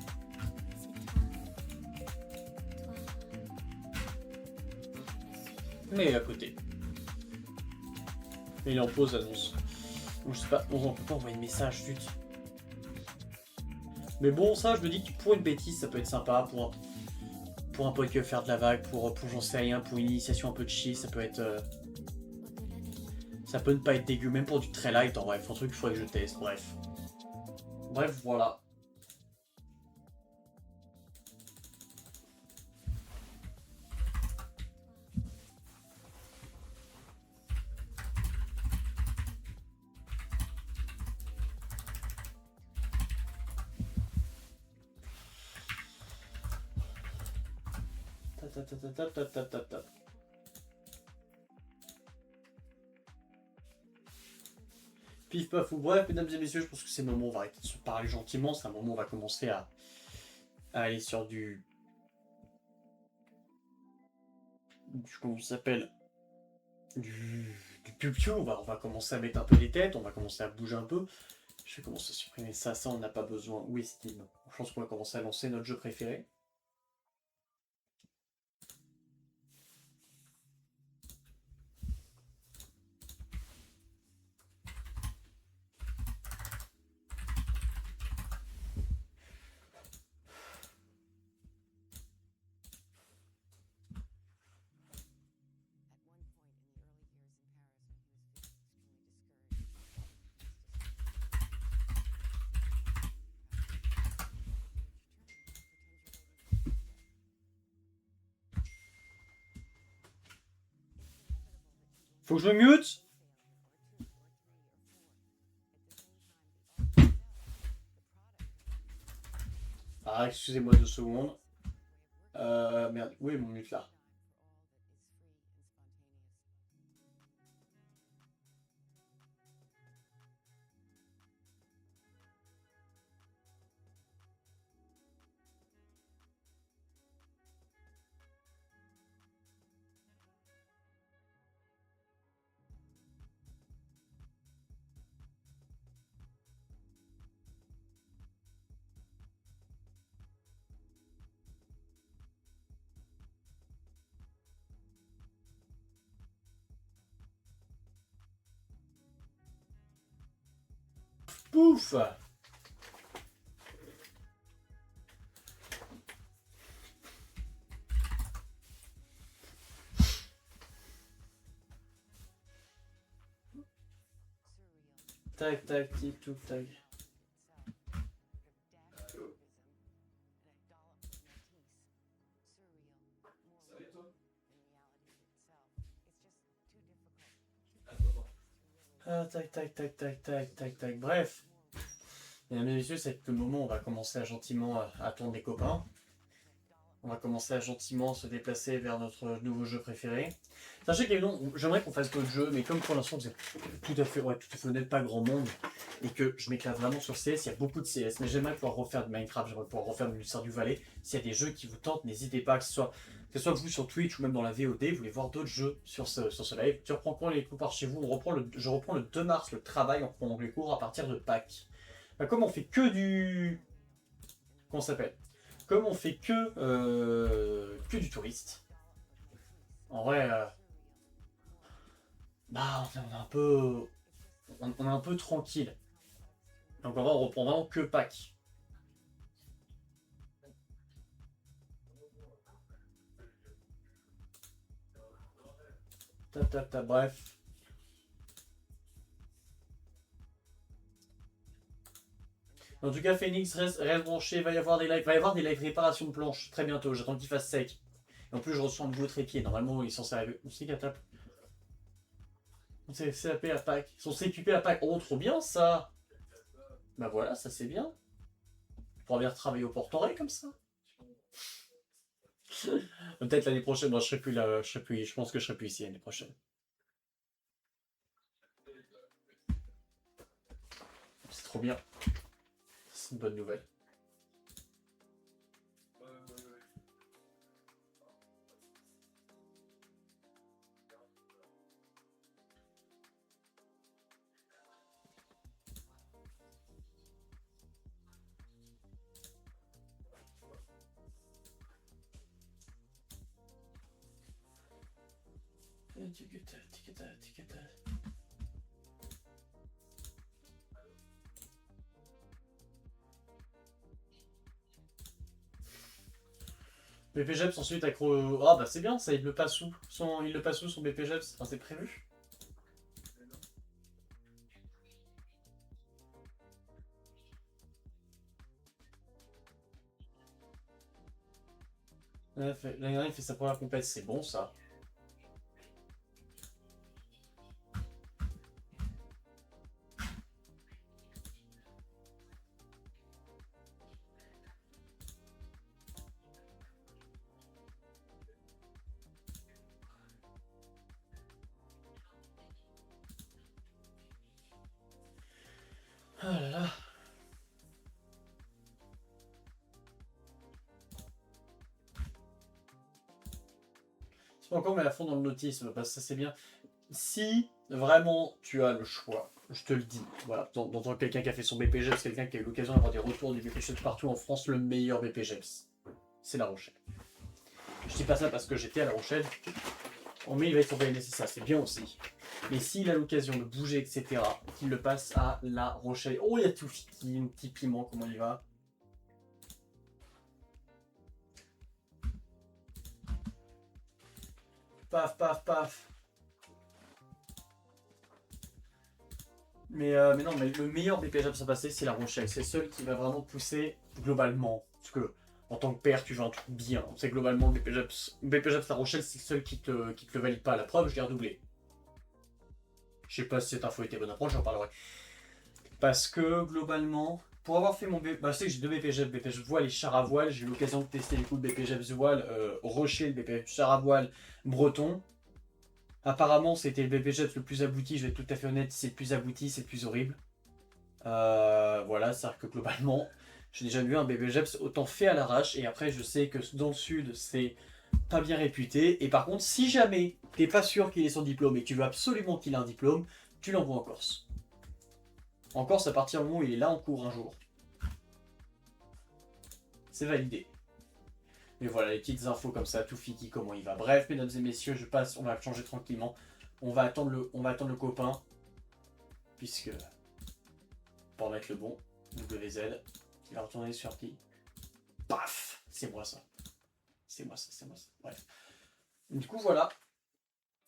Mais à côté. Et il est en pause, annonce. Donc, je sais pas, on peut pas envoyer de message, zut. Mais bon, ça, je me dis que pour une bêtise, ça peut être sympa. Pour un pote qui veut faire de la vague, pour j'en sais rien, pour une initiation un peu de chill, ça peut être... ça peut ne pas être dégueu, même pour du très light, en bref, un truc qu'il faudrait que je teste, bref. Bref, voilà. Pif paf ou bref, mesdames et messieurs, je pense que c'est le moment où on va arrêter de se parler gentiment, c'est un moment où on va commencer à aller sur du comment ça s'appelle, du pupio, on va commencer à mettre un peu les têtes, on va commencer à bouger un peu. Je vais commencer à supprimer ça on n'a pas besoin. Où est Steam? Je pense qu'on va commencer à lancer notre jeu préféré. Faut que je me mute. Ah, excusez-moi 2 secondes. Merde, où est mon mute là? Pouf! Tac, tac, tic, tout, tac. Ah, tac, tac, tac, tac, tac, tac, tac. Bref. Mesdames et messieurs, c'est le moment où on va commencer à gentiment attendre les copains. On va commencer à gentiment se déplacer vers notre nouveau jeu préféré. Sachez qu'évidemment, j'aimerais qu'on fasse d'autres jeux, mais comme pour l'instant vous êtes tout à fait honnête, pas grand monde, et que je m'éclate vraiment sur CS, il y a beaucoup de CS, mais j'aimerais pouvoir refaire de Minecraft, j'aimerais pouvoir refaire du Stardew Valley. S'il y a des jeux qui vous tentent, n'hésitez pas, que ce soit vous sur Twitch ou même dans la VOD, vous voulez voir d'autres jeux sur ce live. Tu reprends quand les cours par chez vous? Je reprends le 2 mars le travail en reprenant les cours à partir de Pâques. Bah, comme on fait que du... Comment ça s'appelle? Comme on fait que du touriste, en vrai, bah on est un peu, on est un peu tranquille. Donc en vrai, on reprend vraiment que Pâques. Bref. En tout cas, Phoenix, reste branché, il va y avoir des lives réparation de planches très bientôt, j'attends qu'il fasse sec. Et en plus, je reçois un nouveau trépied, normalement, il est censé arriver. On sait qu'à tape. On s'est CAP à Pâques. Ils sont CQP à Pâques. Oh, trop bien ça! Bah voilà, ça c'est bien. On pourra bien travailler au Portoré comme ça. Peut-être l'année prochaine, moi je serai plus là, je pense que je serai plus ici l'année prochaine. C'est trop bien. C'est une bonne nouvelle. BPGEPS ensuite accro. Ah bah c'est bien, ça il le passe où son BPGEPS, enfin, c'est prévu. L'année dernière il fait sa première compète, c'est bon ça. Ah là là. C'est pas encore mais à fond dans le nautisme, parce que ça c'est bien. Si vraiment tu as le choix, je te le dis, voilà, dans tant que quelqu'un qui a fait son BPGEPS, quelqu'un qui a eu l'occasion d'avoir des retours du BPGEPS partout en France, le meilleur BPGEPS, c'est La Rochelle. Je dis pas ça parce que j'étais à La Rochelle. En mai, il va être surveillé nécessaire, c'est bien aussi. Mais s'il a l'occasion de bouger, etc., qu'il le passe à La Rochelle. Oh, il y a tout un petit piment, comment il va. Paf, paf, paf. Mais non, mais le meilleur BPGEPS à passer, c'est La Rochelle. C'est celui qui va vraiment pousser globalement. Parce que en tant que père, tu veux un truc bien. C'est globalement BPGEPS La Rochelle, c'est le seul qui te le valide pas. La preuve, je l'ai redoublé. Je sais pas si cette info était bonne approche, j'en parlerai. Parce que globalement, pour avoir fait mon BP, je sais que j'ai deux BPGEP, BPGEP voile et char à voile. J'ai eu l'occasion de tester les coups de BPGEP voile Rocher, le BPGEP char à voile breton. Apparemment, c'était le BPGEP le plus abouti, je vais être tout à fait honnête, c'est le plus abouti, c'est le plus horrible. Voilà, c'est-à-dire que globalement, j'ai déjà vu un BPGEP autant fait à l'arrache, et après, je sais que dans le sud, c'est pas bien réputé. Et par contre, si jamais t'es pas sûr qu'il ait son diplôme et que tu veux absolument qu'il ait un diplôme, tu l'envoies en Corse. En Corse, à partir du moment où il est là en cours un jour. C'est validé. Mais voilà, les petites infos comme ça, tout fiki, comment il va. Bref, mesdames et messieurs, je passe, on va changer tranquillement. On va attendre le copain. Puisque, pour mettre le bon, WZ, il va retourner sur qui? Paf! C'est moi ça. C'est moi ça. Bref. Du coup, voilà.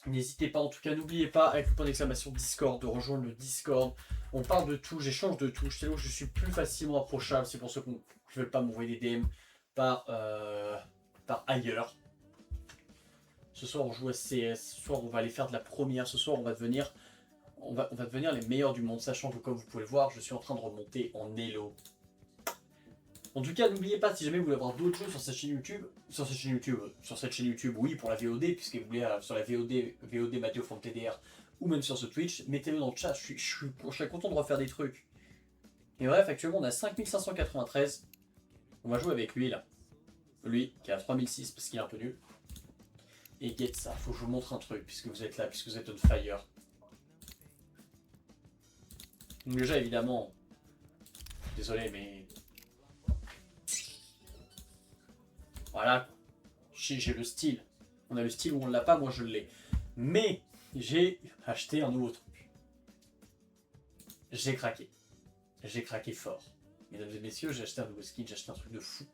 N'hésitez pas, en tout cas, n'oubliez pas, avec le point d'exclamation Discord, de rejoindre le Discord. On parle de tout, j'échange de tout. C'est là où je suis plus facilement approchable. C'est pour ceux qui ne veulent pas m'envoyer des DM par ailleurs. Ce soir, on joue à CS. Ce soir, on va aller faire de la première. Ce soir, on va devenir les meilleurs du monde. Sachant que, comme vous pouvez le voir, je suis en train de remonter en Elo. En tout cas, n'oubliez pas, si jamais vous voulez avoir d'autres choses sur cette chaîne YouTube, oui, pour la VOD, puisque vous voulez sur la VOD Mathéo from TDR, ou même sur ce Twitch, mettez-le dans le chat, je suis content de refaire des trucs. Et bref, actuellement, on a 5593. On va jouer avec lui, là. Lui, qui a 3006, parce qu'il est un peu nul. Et get ça, faut que je vous montre un truc, puisque vous êtes là, puisque vous êtes on fire. Donc déjà, évidemment, désolé, mais... Voilà, j'ai le style. On a le style où on l'a pas, moi je l'ai. Mais j'ai acheté un nouveau truc. J'ai craqué. J'ai craqué fort. Mesdames et messieurs, j'ai acheté un nouveau skin, j'ai acheté un truc de fou.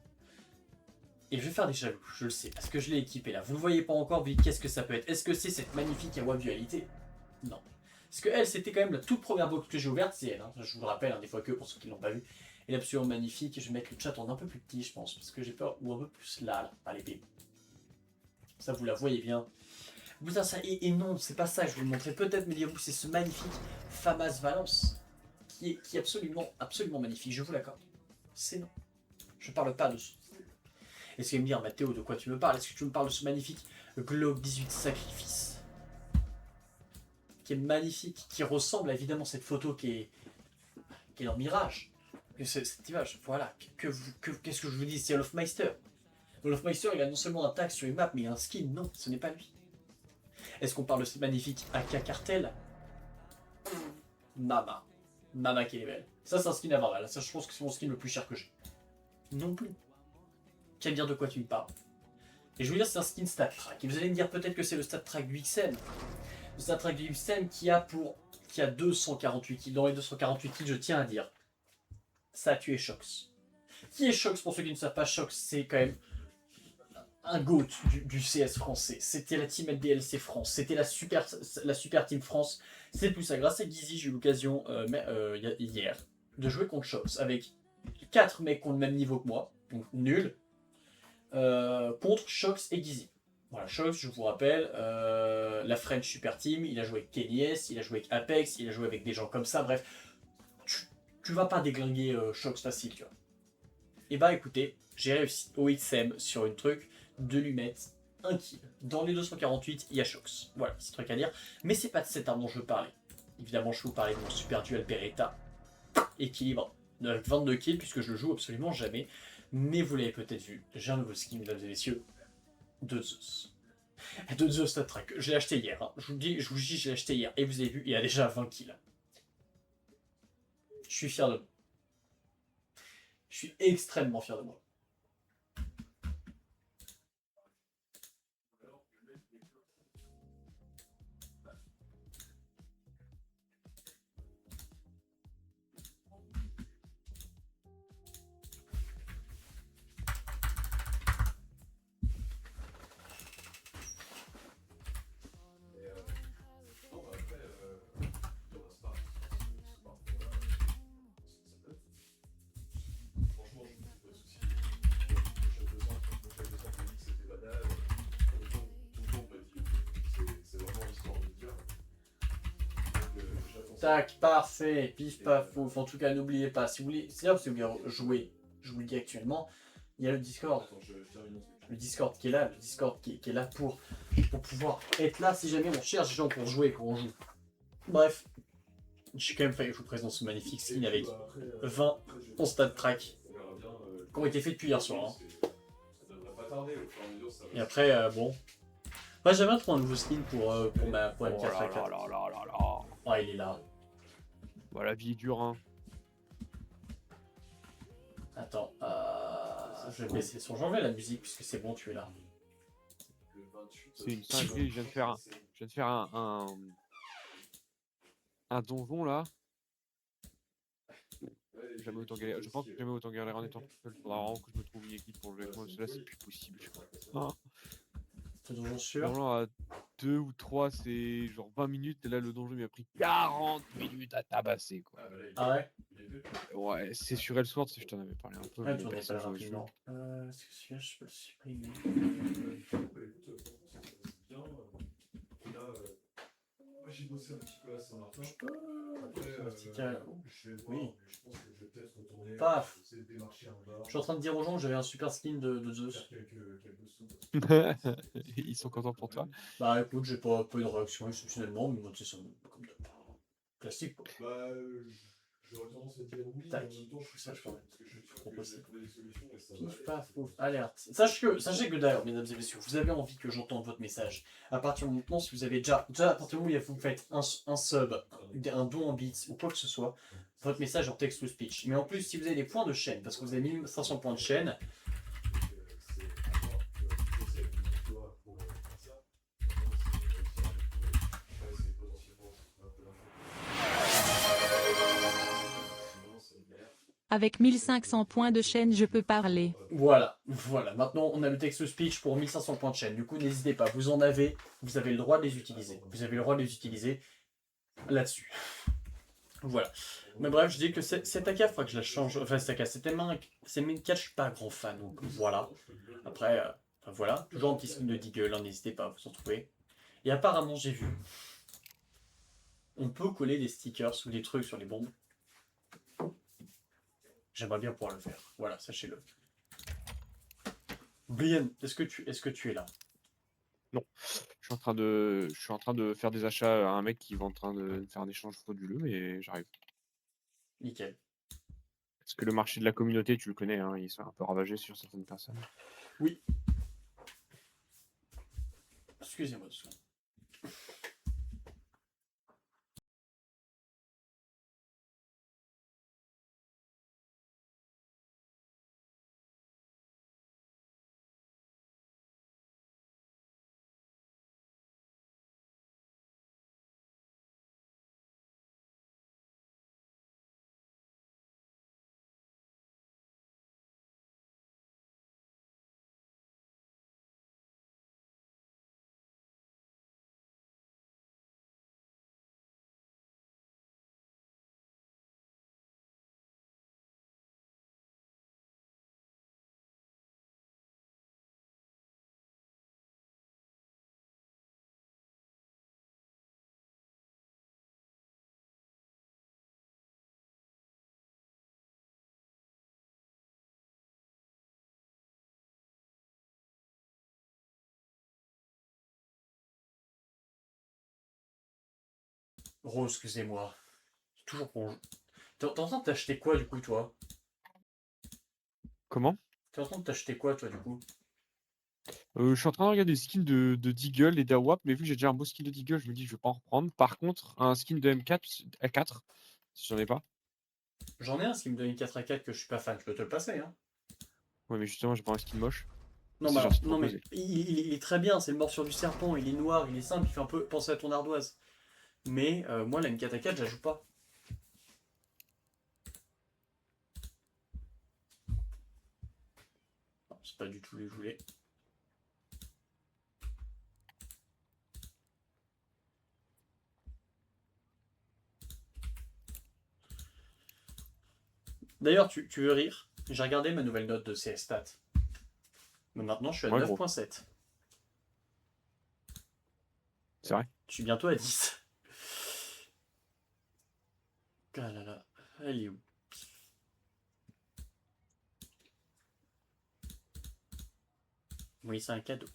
Et je vais faire des jaloux, je le sais, parce que je l'ai équipé là. Vous ne le voyez pas encore, mais qu'est-ce que ça peut être? Est-ce que c'est cette magnifique Awa Dualité? Non. Parce que elle, c'était quand même la toute première box que j'ai ouverte, c'est elle. Hein. Je vous le rappelle, hein, des fois que pour ceux qui ne l'ont pas vu. Elle est absolument magnifique. Je vais mettre le chat en un peu plus petit, je pense, parce que j'ai peur, ou un peu plus là, allez, bébé. Ça, vous la voyez bien. Putain, ça, et non, c'est pas ça, je vais vous le montrer. Peut-être, mais dire vous, c'est ce magnifique Famas Valence, qui est absolument magnifique, je vous l'accorde. C'est non. Je parle pas de ce. Est-ce qu'il va me dire, Mathéo, de quoi tu me parles? Est-ce que tu me parles de ce magnifique Globe 18 Sacrifice, qui est magnifique, qui ressemble à évidemment cette photo qui est dans Mirage. Cette image, voilà. Qu'est-ce que je vous dis? C'est Olofmeister. Olofmeister, il a non seulement un tag sur une map, mais il a un skin. Non, ce n'est pas lui. Est-ce qu'on parle de cette magnifique AK Cartel? Mama. Mama qui est belle. Ça, c'est un skin à 20 balles. Ça, je pense que c'est mon skin le plus cher que j'ai. Non plus. Quel dire de quoi tu me parles? Et je veux dire, c'est un skin stat track. Et vous allez me dire peut-être que c'est le stat track du XM. Le stat track du XM qui a 248 kills. Dans les 248 kills, je tiens à dire, ça a tué Shox. Qui est Shox? Pour ceux qui ne savent pas, Shox, c'est quand même un GOAT du CS français. C'était la team LDLC France. C'était la super team France. C'est tout ça. Grâce à Gizzy, j'ai eu l'occasion hier de jouer contre Shox avec 4 mecs qui ont le même niveau que moi. Donc nul. Contre Shox et Gizzy. Voilà, Shox, je vous rappelle, la French Super Team, il a joué avec Kenny S, il a joué avec Apex, il a joué avec des gens comme ça, bref. Tu vas pas déglinguer Shox facile, tu vois. Et bah écoutez, j'ai réussi au XM sur une truc de lui mettre un kill. Dans les 248, il y a Shox. Voilà, petit truc à dire. Mais c'est pas de cette arme dont je veux parler. Évidemment, je vais vous parler de mon super duel Beretta. Équilibre avec 22 kills, puisque je le joue absolument jamais. Mais vous l'avez peut-être vu, j'ai un nouveau skin, mesdames et messieurs, de Zeus. De Zeus Stat Track. Je l'ai acheté hier. Hein. Je vous dis, je l'ai acheté hier. Et vous avez vu, il a déjà 20 kills. Je suis fier de moi. Je suis extrêmement fier de moi. Tac, parfait, pif paf pouf. En tout cas, n'oubliez pas, si vous voulez jouer, je vous le dis actuellement, il y a le Discord. Le Discord qui est là, le Discord qui est là pour pouvoir être là si jamais on cherche des gens pour jouer quand on joue. Bref, j'ai quand même fait, je vous présente ce magnifique skin avec 20 en stat track qui ont été faits depuis hier soir. Hein. Et après, bon. Moi, j'aimerais bien trouver un nouveau skin pour ma M4A4. Oh, il est là. Bah, la vie est dure, hein. Attends, je vais baisser le son. J'enlève la musique puisque c'est bon, tu es là. C'est une singerie, je viens de faire un donjon là. Jamais autant galéré. Je pense que jamais autant galéré en étant tout seul. Faudra vraiment que je me trouve une équipe pour jouer avec moi. Parce que là, c'est plus possible, je crois. C'est donjon sûr. Le donjon à 2 ou 3, c'est genre 20 minutes. Et là, le donjon, il m'a pris 40 minutes à tabasser, quoi. Ah ouais? Ouais, c'est sur Elsword, si je t'en avais parlé un peu. Ouais, mais tu en as personne pas joue au jeu. rapidement. Est-ce que celui-là, je peux le supprimer? J'ai bossé un petit peu à Saint-Martin. Je peux. Vertical. Oui. Je pense que je vais peut-être retourner. Paf. Démarcher un bar. Je suis en train de dire aux gens que j'avais un super skin de Zeus. Quelques sous. Ils sont contents pour toi. Bah écoute, j'ai pas eu de réaction exceptionnellement, mais moi tu sais, c'est comme classique quoi. Bah, j'aurais tendance à dire oui, Tac. mais en même temps, je suis Ça, je sage, pense. parce que je trouve que j'ai trouvé des solutions et ça va Pif, aller. paf, pouf, alerte. Sachez que d'ailleurs, mesdames et messieurs, vous avez envie que j'entende votre message. À partir du moment si vous avez déjà à partir du moment où vous faites un sub, un don en bits ou quoi que ce soit, votre message en text to speech. Mais en plus, si vous avez des points de chaîne, parce que vous avez 1500 points de chaîne, Avec 1500 points de chaîne, je peux parler. voilà. Maintenant, on a le text to speech pour 1500 points de chaîne. Du coup, n'hésitez pas, vous avez le droit de les utiliser. Vous avez le droit de les utiliser là-dessus. Voilà. Mais bref, je dis que cette AK, il faudra que je la change. Enfin, cette AK, cette M4, je suis pas un grand fan. Donc voilà. Après, voilà. Toujours un petit skin de Deagle, hein, n'hésitez pas à vous en trouver. Et apparemment, j'ai vu. On peut coller des stickers ou des trucs sur les bombes. J'aimerais bien pouvoir le faire. Voilà, sachez-le. Brian, est-ce que tu es là? Non. Je suis en train de faire des achats à un mec qui va en train de faire un échange frauduleux, mais j'arrive. Nickel. Parce que le marché de la communauté, tu le connais, hein, il s'est un peu ravagé sur certaines personnes. Oui. Excusez-moi 2 secondes. Rose, excusez-moi. Toujours pour. T'es en train de t'acheter quoi du coup, toi? Comment? T'es en train de t'acheter quoi, toi, du coup? Je suis en train de regarder des skins de Deagle et d'AWAP, mais vu que j'ai déjà un beau skin de Deagle, je me dis que je vais pas en reprendre. Par contre, un skin de M4, A4, si j'en ai pas. J'en ai un qui me donne une 4x4 que je suis pas fan. Je peux te le passer, hein? Ouais, mais justement, j'ai pas un skin moche. Non, Si mais, j'en alors, suis non, mais proposé. il est très bien. C'est le morsure du serpent. Il est noir, il est simple. Il fait un peu penser à ton ardoise. Mais moi, la M4A4, je la joue pas. Non, c'est pas du tout les que je voulais. D'ailleurs, tu veux rire? J'ai regardé ma nouvelle note de CS Stats. Mais maintenant, je suis à Ouais, gros. 9.7. C'est vrai. Je suis bientôt à 10. Ah là là, elle est où? Oui, c'est un cadeau.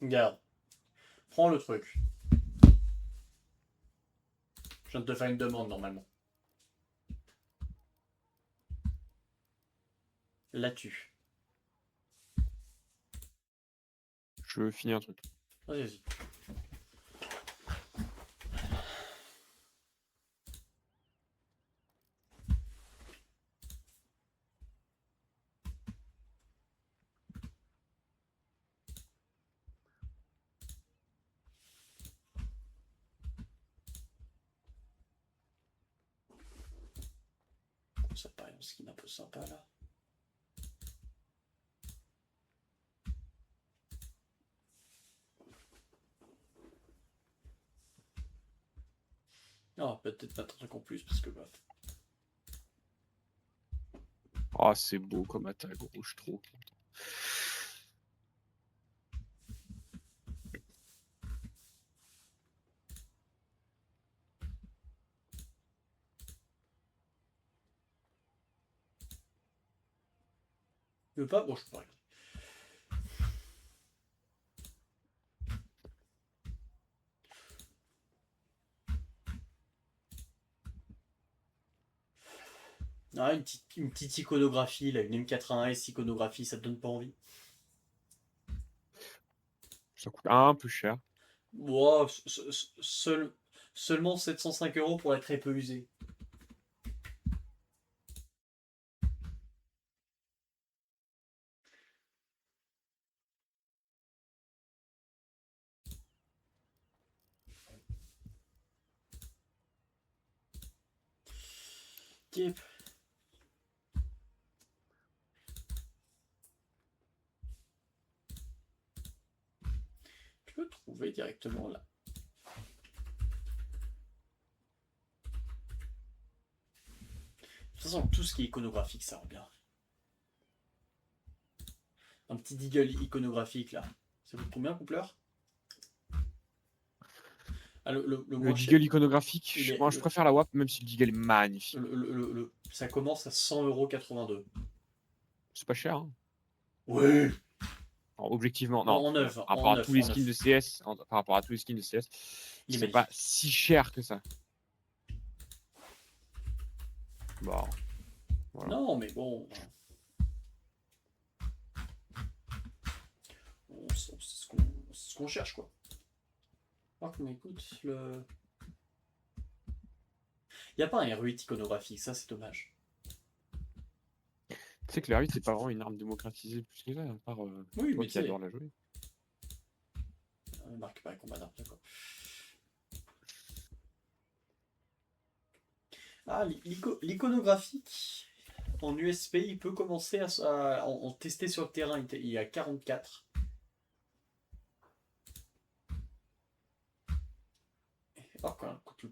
Regarde, prends le truc. Je viens de te faire une demande normalement. L'as-tu? Je finis un truc. Vas-y. Ça paraît un skin un peu sympa là. Ah, peut-être mettre un truc en plus parce que bah. Ah, c'est beau comme attaque, gros, je suis trop content. Tu veux pas? Bon, je peux pas regarder. Ah, une petite iconographie, là, une M81S iconographie, ça te donne pas envie? Ça coûte un peu cher. Wow, seulement 705 € pour être très peu usé. Yep. Tu peux trouver directement là. De toute façon, tout ce qui est iconographique, ça rend bien. Un petit deagle iconographique là. Ça coûte combien, coupleur? Ah, le Le moins cher. Deagle iconographique, moi je préfère la WAP, même si le Deagle est magnifique. Ça commence à 100,82 €. C'est pas cher, hein. Oui. Alors, objectivement, Non, non. en neuf, Par rapport en à neuf, tous les en skins neuf. de CS, par rapport à tous les skins de CS, Il est c'est pas magnifique. si cher que ça. Bon. Voilà. Non, mais bon. C'est ce qu'on cherche, quoi. Par contre, écoute, le. Il n'y a pas un R8 iconographique, ça c'est dommage. Tu sais que la R8, c'est pas vraiment une arme démocratisée plus que ça, à part Oui, toi mais qui tu sais. adore la jouer. Marque pas combat d'armes, d'accord. Ah, l'iconographique en USP, il peut commencer à en tester sur le terrain. Il y a 44. Oh, quand même, coûte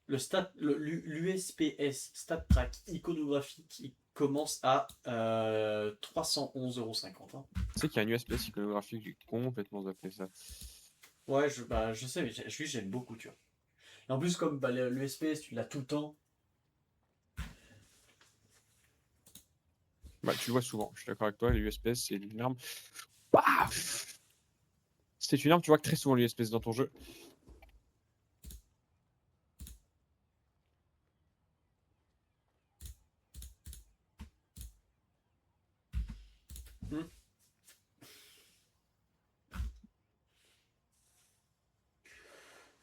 l'USPS Stat Track iconographique, il commence à 311,50 €. Hein. Tu sais qu'il y a un USPS iconographique, j'ai complètement zappé ça. Ouais, je sais, mais j'aime beaucoup, tu vois. Et en plus, comme bah, l'USPS, tu l'as tout le temps. Bah, tu le vois souvent, je suis d'accord avec toi, les USPS, c'est une arme. Paf, c'est une arme, tu vois que très souvent l'USPS dans ton jeu.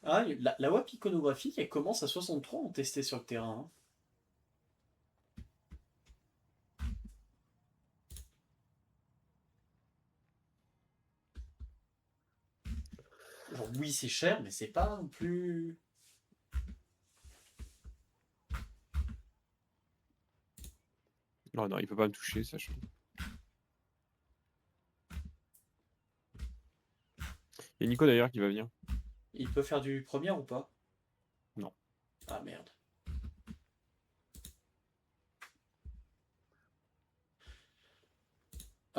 Ah, la WAP iconographique, elle commence à 63 en testé sur le terrain. Hein. Genre, oui, c'est cher, mais c'est pas non plus. Non, non, il peut pas me toucher, sache. Il y a Nico d'ailleurs qui va venir. Il peut faire du premier ou pas? Non. Ah merde.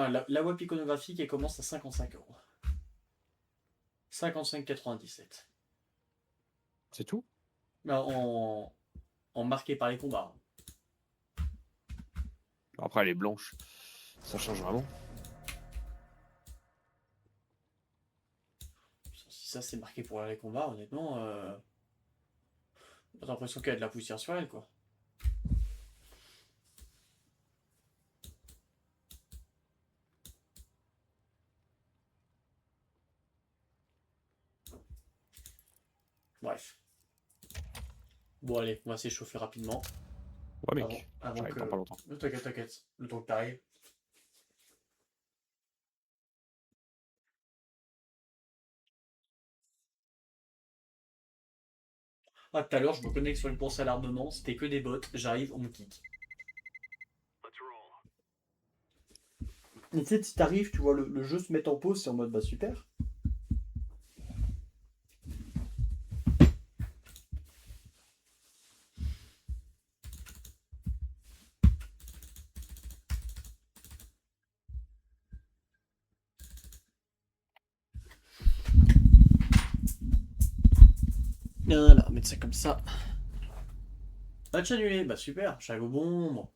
Ah, la WAP iconographique, elle commence à 55€. 55,97. C'est tout? Bah, en marqué par les combats. Après, elle est blanche. Ça change vraiment. Si ça c'est marqué pour les combats, honnêtement, j'ai l'impression qu'il y a de la poussière sur elle, quoi. Bref. Bon, allez, on va s'échauffer rapidement. Ouais, mec. Avant J'arrive que. dans pas longtemps. T'inquiète, t'inquiète. Le temps que t'arrives. Ah, tout à l'heure, je me connecte sur une course à l'armement, c'était que des bots. J'arrive, on me kick. Mais tu sais, si t'arrives, tu vois le jeu se met en pause, c'est en mode bah super. Voilà, mettre ça comme ça. Match annulé, bah super, j'arrive au bon moment.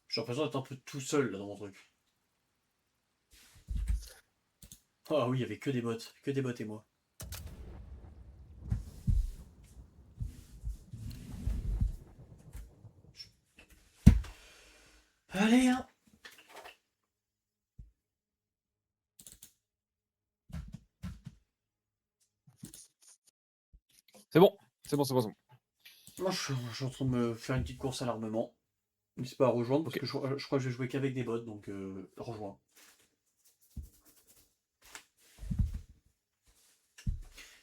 J'ai l'impression d'être un peu tout seul là dans mon truc. Ah oui, il y avait que des bots et moi. Allez, hein. C'est bon. C'est bon, c'est bon, c'est bon. Moi, je suis en train de me faire une petite course à l'armement. N'hésite pas à rejoindre parce Ok. que je crois que je vais jouer qu'avec des bots, donc rejoins.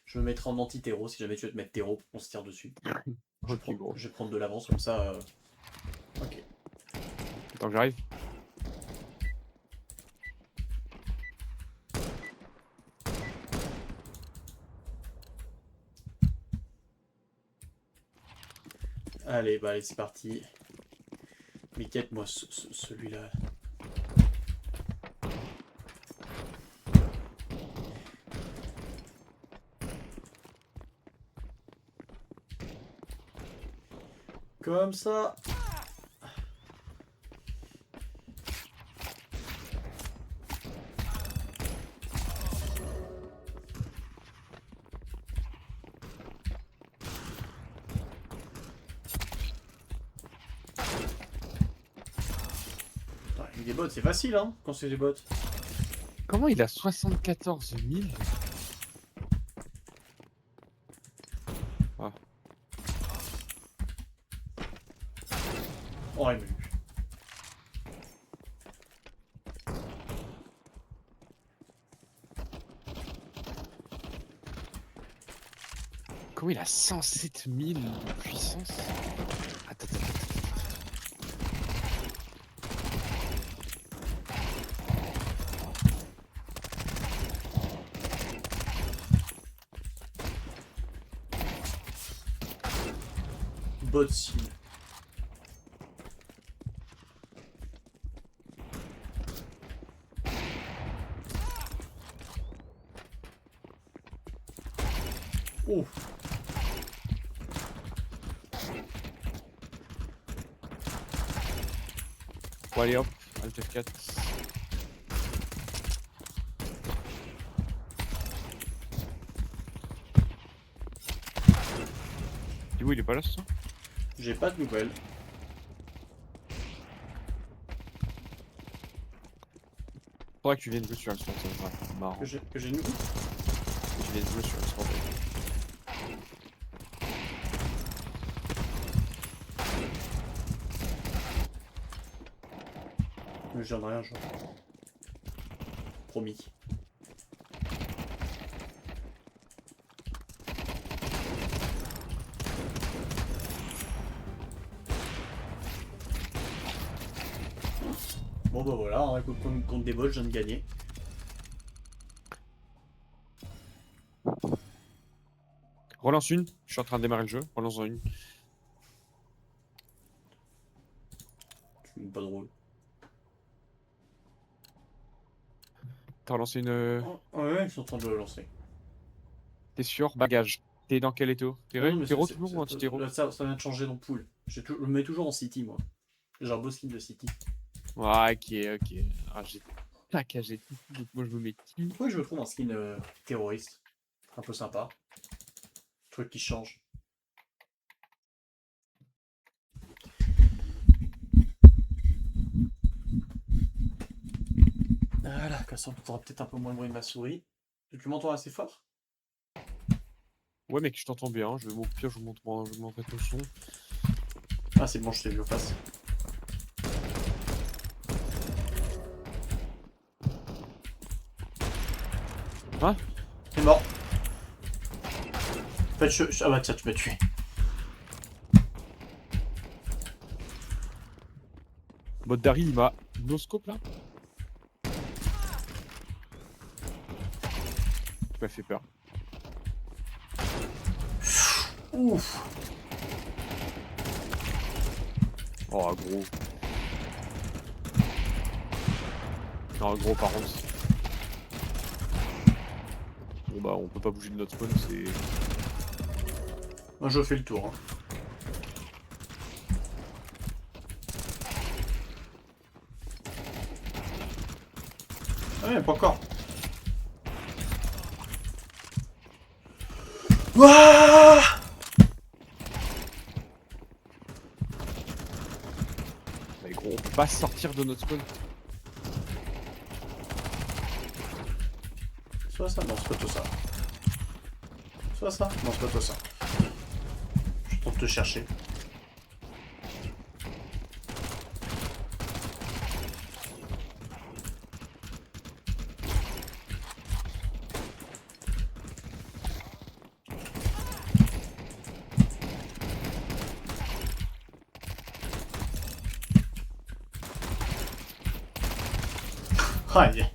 Je me mettrai en anti-terreau si jamais tu veux te mettre terreau, on se tire dessus. Ok, gros. Je vais prendre de l'avance comme ça. Ok. Attends que j'arrive. Allez, bah allez, c'est parti. Mais quête-moi celui-là. Comme ça. Putain, avec des bots, c'est facile, hein, quand c'est des bots. Comment il a 74 000? Ah. Oh, il m'a eu. Comment il a 107 000 de puissance? Attends, attends, attends. Bot seal. Oh. Bon, allez hop, Alt F4. Du coup, il est pas là, ce soir? J'ai pas de nouvelles. Faudrait que tu viennes jouer sur un sport, ça va être marrant. Que j'ai de nouvelles. Que tu viennes jouer sur un sport. Mais j'en ai rien, genre. Promis. Bon bah voilà, hein, écoute, contre des bots, je viens de gagner. Relance une, je suis en train de démarrer le jeu, relance-en une. pas drôle. T'as relancé une. Ouais, ils sont en train de le lancer. T'es sûr? Bagage. T'es dans quel étau? T'es Non, mais héros toujours ou anti-héros? ça vient de changer dans pool. Je le mets toujours en city, moi. J'ai un beau skin de city. Ouais, ok. Ah, j'ai packagé tout. Donc moi je me mets team. Pourquoi je me trouve un skin terroriste? Un peu sympa. Truc qui change. Voilà, comme ça on entendra peut-être un peu moins le bruit de ma souris. Tu m'entends assez fort? Ouais mec, je t'entends bien. Au pire, je vous montrerai ton son. Ah c'est bon, je t'ai vu en face. Hein? T'es mort. En fait, ah bah tiens, tu m'as tué. Mode Dari, il m'a no-scope là. Tu m'as fait peur. Ouf. Oh gros. Non gros par contre. Bon bah on peut pas bouger de notre spawn, c'est. Moi je fais le tour. Hein. Ah ouais, pas encore. Wouah! Mais gros, on peut pas sortir de notre spawn. Soit ça, non, c'est pas tout ça. Soit ça, non, c'est pas tout ça. Je tente de te chercher. Aïe.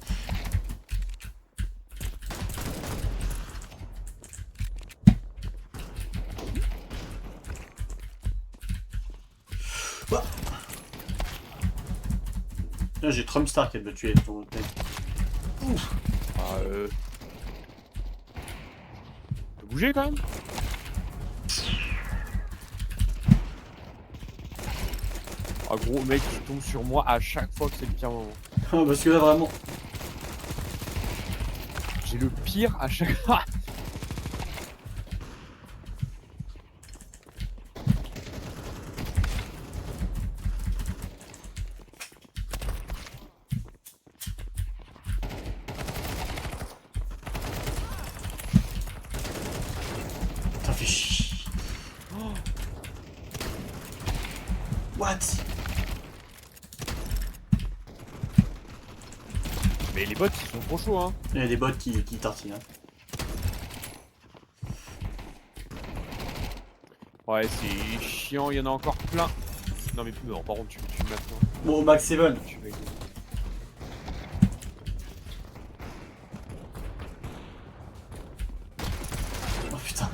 Là, j'ai Trumpstar qui a de me tuer ton mec. Ouf. Ah Faut bouger quand même. Ah gros mec, tu tombes sur moi à chaque fois que c'est le pire moment. Ah, parce que là vraiment. J'ai le pire à chaque fois. T'as fait chier. Oh. What? Mais les bots ils sont trop chauds hein. Il y a des bots qui tartinent. Hein. Ouais c'est chiant, il y en a encore plein. Non mais non, par contre tu me tues maintenant. Bon, Max 7. Tu vas- Oh putain.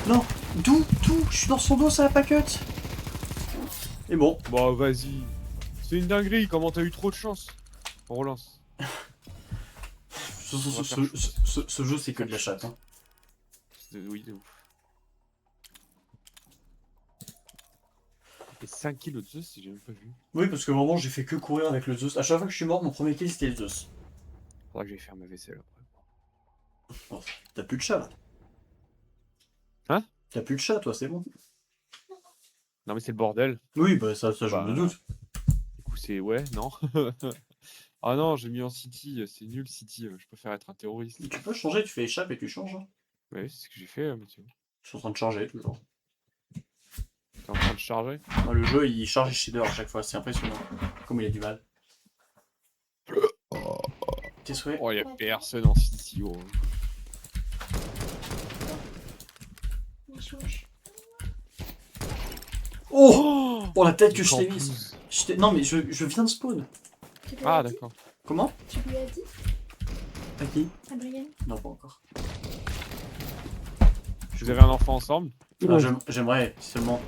Non, d'où? Je suis dans son dos, ça va pas cut. Et bon. Bah vas-y. C'est une dinguerie, comment t'as eu trop de chance. On relance. Ce jeu, c'est que de la chatte. Hein. Oui, de ouf. Et 5 kills de Zeus, si j'ai même pas vu. Oui, parce que vraiment, j'ai fait que courir avec le Zeus. À chaque fois que je suis mort, mon premier kill, c'était le Zeus. Faudra que j'aille faire ma vaisselle après. Oh, t'as plus de chat, là. Hein? T'as plus de chat, toi, c'est bon. Non mais c'est le bordel. Oui, bah ça je Bah, me doute. Du coup c'est... Ouais, non. Ah non, j'ai mis en City, c'est nul City, je préfère être un terroriste. Tu peux changer, tu fais échappe et tu changes. Hein. Ouais, c'est ce que j'ai fait, Mathieu. Je suis en train de charger, toujours. T'es en train de charger? Ah, le jeu, il charge les shaders à chaque fois, c'est impressionnant. Comme il a du mal. Tes souhaits? Oh, y'a personne en City, oh. Oh, oh la tête que Du je t'ai campus. mise. Non mais je viens de spawn. Tu lui Ah as dit d'accord. Comment? Tu lui as dit À qui? à Brian? Non, pas encore. Vous avez un enfant ensemble? Ah, j'aimerais seulement.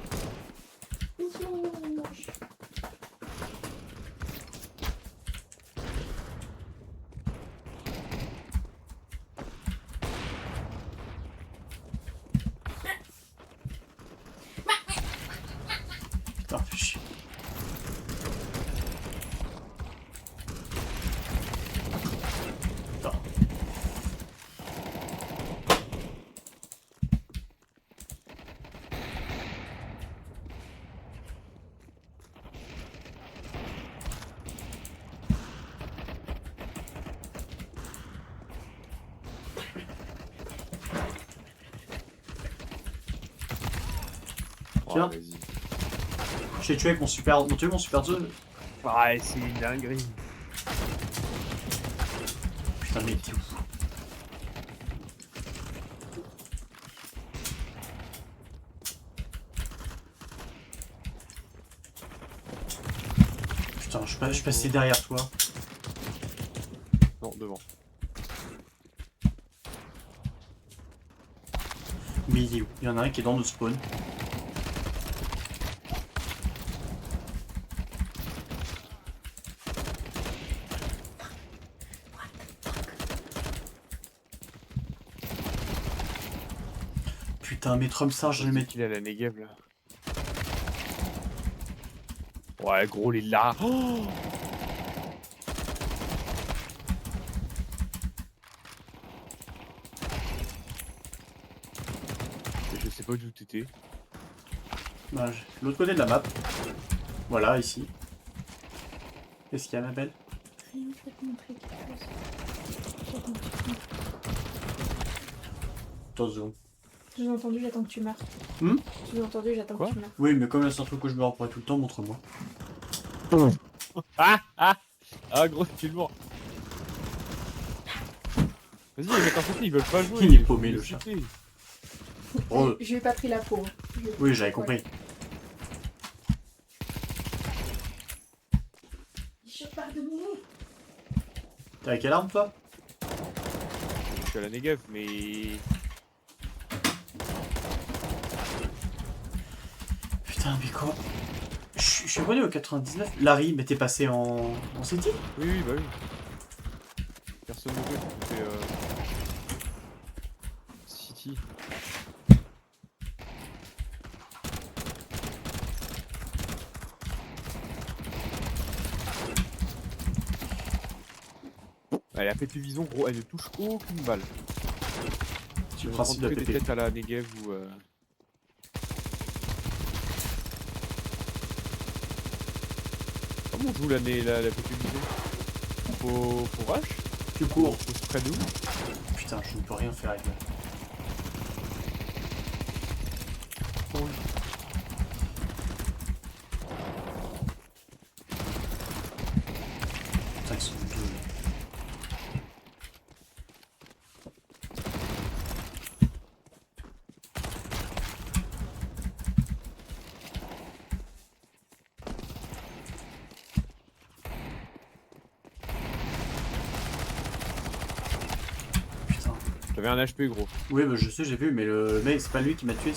Tiens. vas-y. Je t'ai tué avec mon super... Tu as vu mon super 2? Ouais, c'est une dinguerie. Putain, mais t'es où? Putain, je suis passé derrière toi. Non, devant. Mais il est où? Il y en a un qui est dans notre spawn. Putain, mais Trump je vais le mettre. Qu'il a la Negev là. Ouais, gros, il est là. Oh, je sais pas d'où t'étais. Bah, l'autre côté de la map. Voilà, ici. Qu'est-ce qu'il y a, ma belle? Rien, je vais te montrer quelque chose. J'attends que tu meurs. Attention. J'ai entendu, j'attends que tu meurs. Hmm? J'ai entendu, j'attends Quoi? que tu meurs. Oui, mais comme la seule truc que je me reprends tout le temps, montre-moi. Ah, gros, tu le mort. Vas-y, les mecs en fait, ils veulent pas jouer. Il est paumé, le chat. C'était. Oh, Je lui ai pas pris la peau. oui, j'avais compris. Il chope par de nous. T'es avec quelle arme, toi? Je suis à la Negev, mais. Putain, mais quoi? Je suis revenu au 99. Larry, mais t'es passé en City? Oui, bah oui. Personne ne veut, c'est City. Elle a fait tes visions, gros, elle ne touche aucune balle. C'est le On principe de prend la que des PP. têtes à la Negev ou. Comment on joue la PP vision? Faut rush? Tu cours. Faut spread où? Putain, je ne peux rien faire avec elle. Putain, ils sont deux. Putain. J'avais un HP, gros. Oui, bah, je sais, j'ai vu, mais le mec, c'est pas lui qui m'a tué.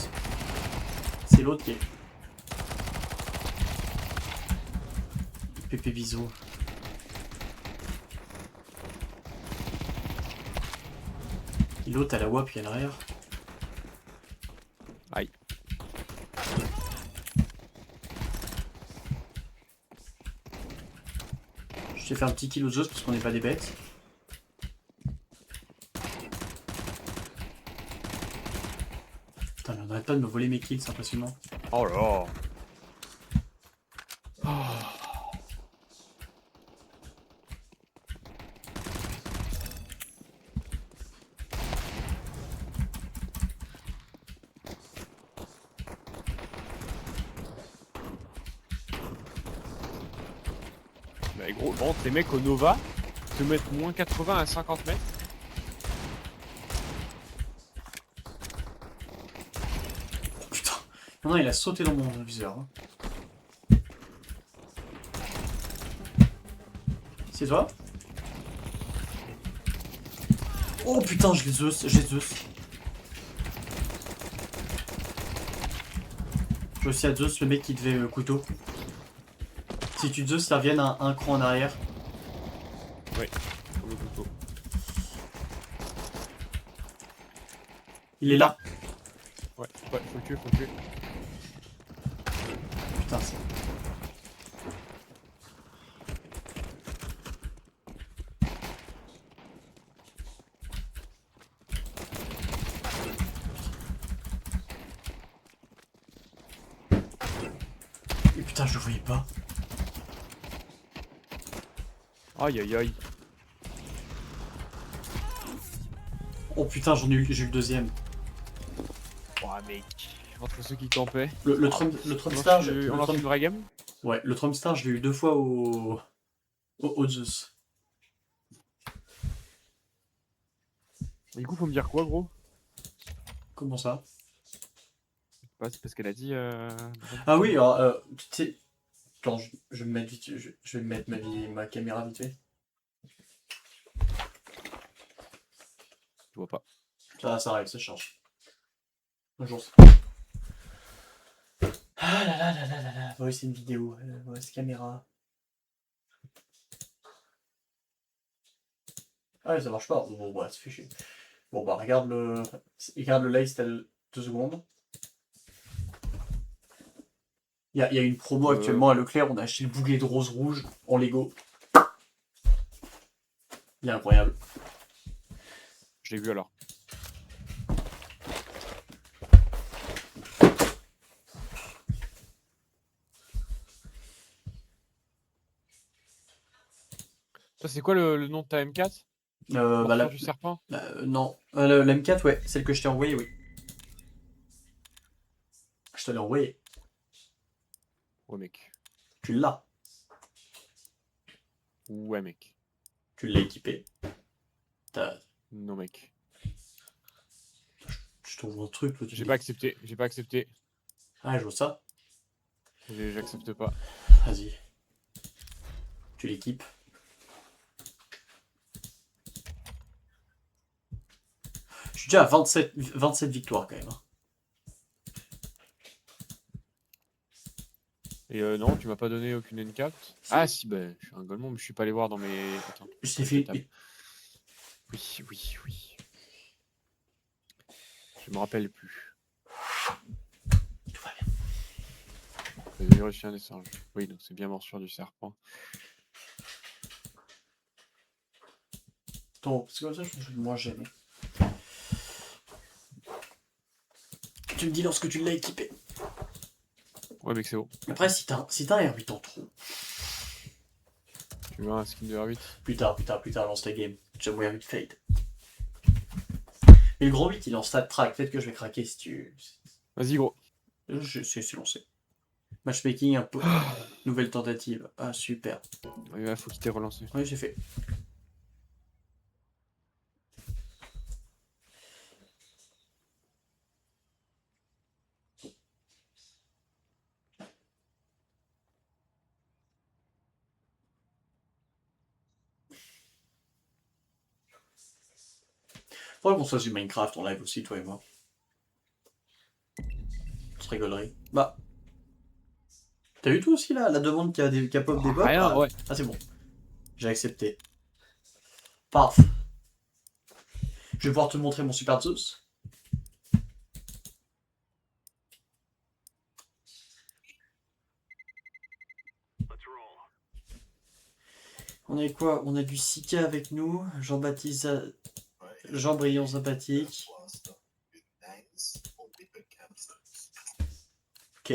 C'est l'autre qui est. Pépé Viso. Et l'autre à la WAP, il y a l'arrière. Aïe. Je t'ai fait un petit kill aux os parce qu'on n'est pas des bêtes. Putain, mais on n'arrête pas de me voler mes kills, c'est impressionnant. Oh là. Mais gros, bon, les mecs au Nova te mettent moins 80 à 50 mètres. Putain, non, il a sauté dans mon viseur. Hein. C'est toi? Oh putain, j'ai Zeus. J'ai aussi à Zeus, le mec qui devait couteau. Si tu Zeus, ça revienne un cran en arrière. Oui, pour le couteau. Il est là. Ouais, faut le tuer, faut le tuer. Putain, c'est... Et putain, je le voyais pas. Aïe aïe aïe. Oh putain, j'ai eu le deuxième. Oh mec. entre ceux qui campaient. Le Trump On Star, lance on lance une vraie game. Ouais, le Trump Star, je l'ai eu 2 fois au Zeus. Et du coup, faut me dire quoi, gros? Comment ça? Bah, c'est parce qu'elle a dit. Ah oui, alors, tu sais... Attends, je vais me mettre vite, je vais me mettre ma caméra vite fait. Je vois pas. Ça arrive, ça change. Bonjour. Ah là là là là là là. Oui, c'est une vidéo. Mauvaise caméra. Ah ouais, ça marche pas. Bon, bah, ça fait chier. Bon, bah, regarde le lifestyle 2 secondes. Il y a une promo actuellement à Leclerc. On a acheté le boulet de rose rouge en Lego. Il est incroyable. Je l'ai vu alors. Toi, c'est quoi le nom de ta M4? Bah, Du serpent? non. La M4, ouais. Celle que je t'ai envoyée, oui. Je te l'ai envoyée. Ouais, mec. Tu l'as. Ouais, mec. Tu l'as équipée. Non, mec. Je t'envoie un truc. Toi, tu J'ai dis- pas accepté. J'ai pas accepté. Ah, je vois ça. J'accepte pas. Vas-y. Tu l'équipes. Je suis déjà à 27 victoires quand même. Hein. Et non, tu m'as pas donné aucune N4. Ah si, bah, je suis un golemon, mais je suis pas allé voir dans mes... Attends. Je t'ai fait... Oui. Je me rappelle plus. Tout va bien. J'ai reçu un message. Oui, donc c'est bien morsure du serpent. Attends, c'est comme ça, je suis moins gêné. Tu me dis lorsque tu l'as équipé. Ouais, mec, c'est bon. Après, si t'as un R8 en trop. Tu veux un skin de R8? Plus tard, lance ta game. J'aime R8 fade. Mais le gros 8, il est en stat track. Peut-être que je vais craquer si tu... Vas-y, gros. C'est lancé. Matchmaking, un peu. Nouvelle tentative. Ah, super. Ouais, faut qu'il t'ait relancé. Oui, j'ai fait. Faudrait qu'on se fasse du Minecraft en live aussi, toi et moi. On se rigolerie. Bah. T'as vu toi aussi là, la demande qui a pop des bots? Rien, ouais. Ah, c'est bon. J'ai accepté. Paf. Je vais pouvoir te montrer mon super Zeus. On a quoi? On a du Sika avec nous. Jean-Baptiste... Jean Brillant sympathique. Ok.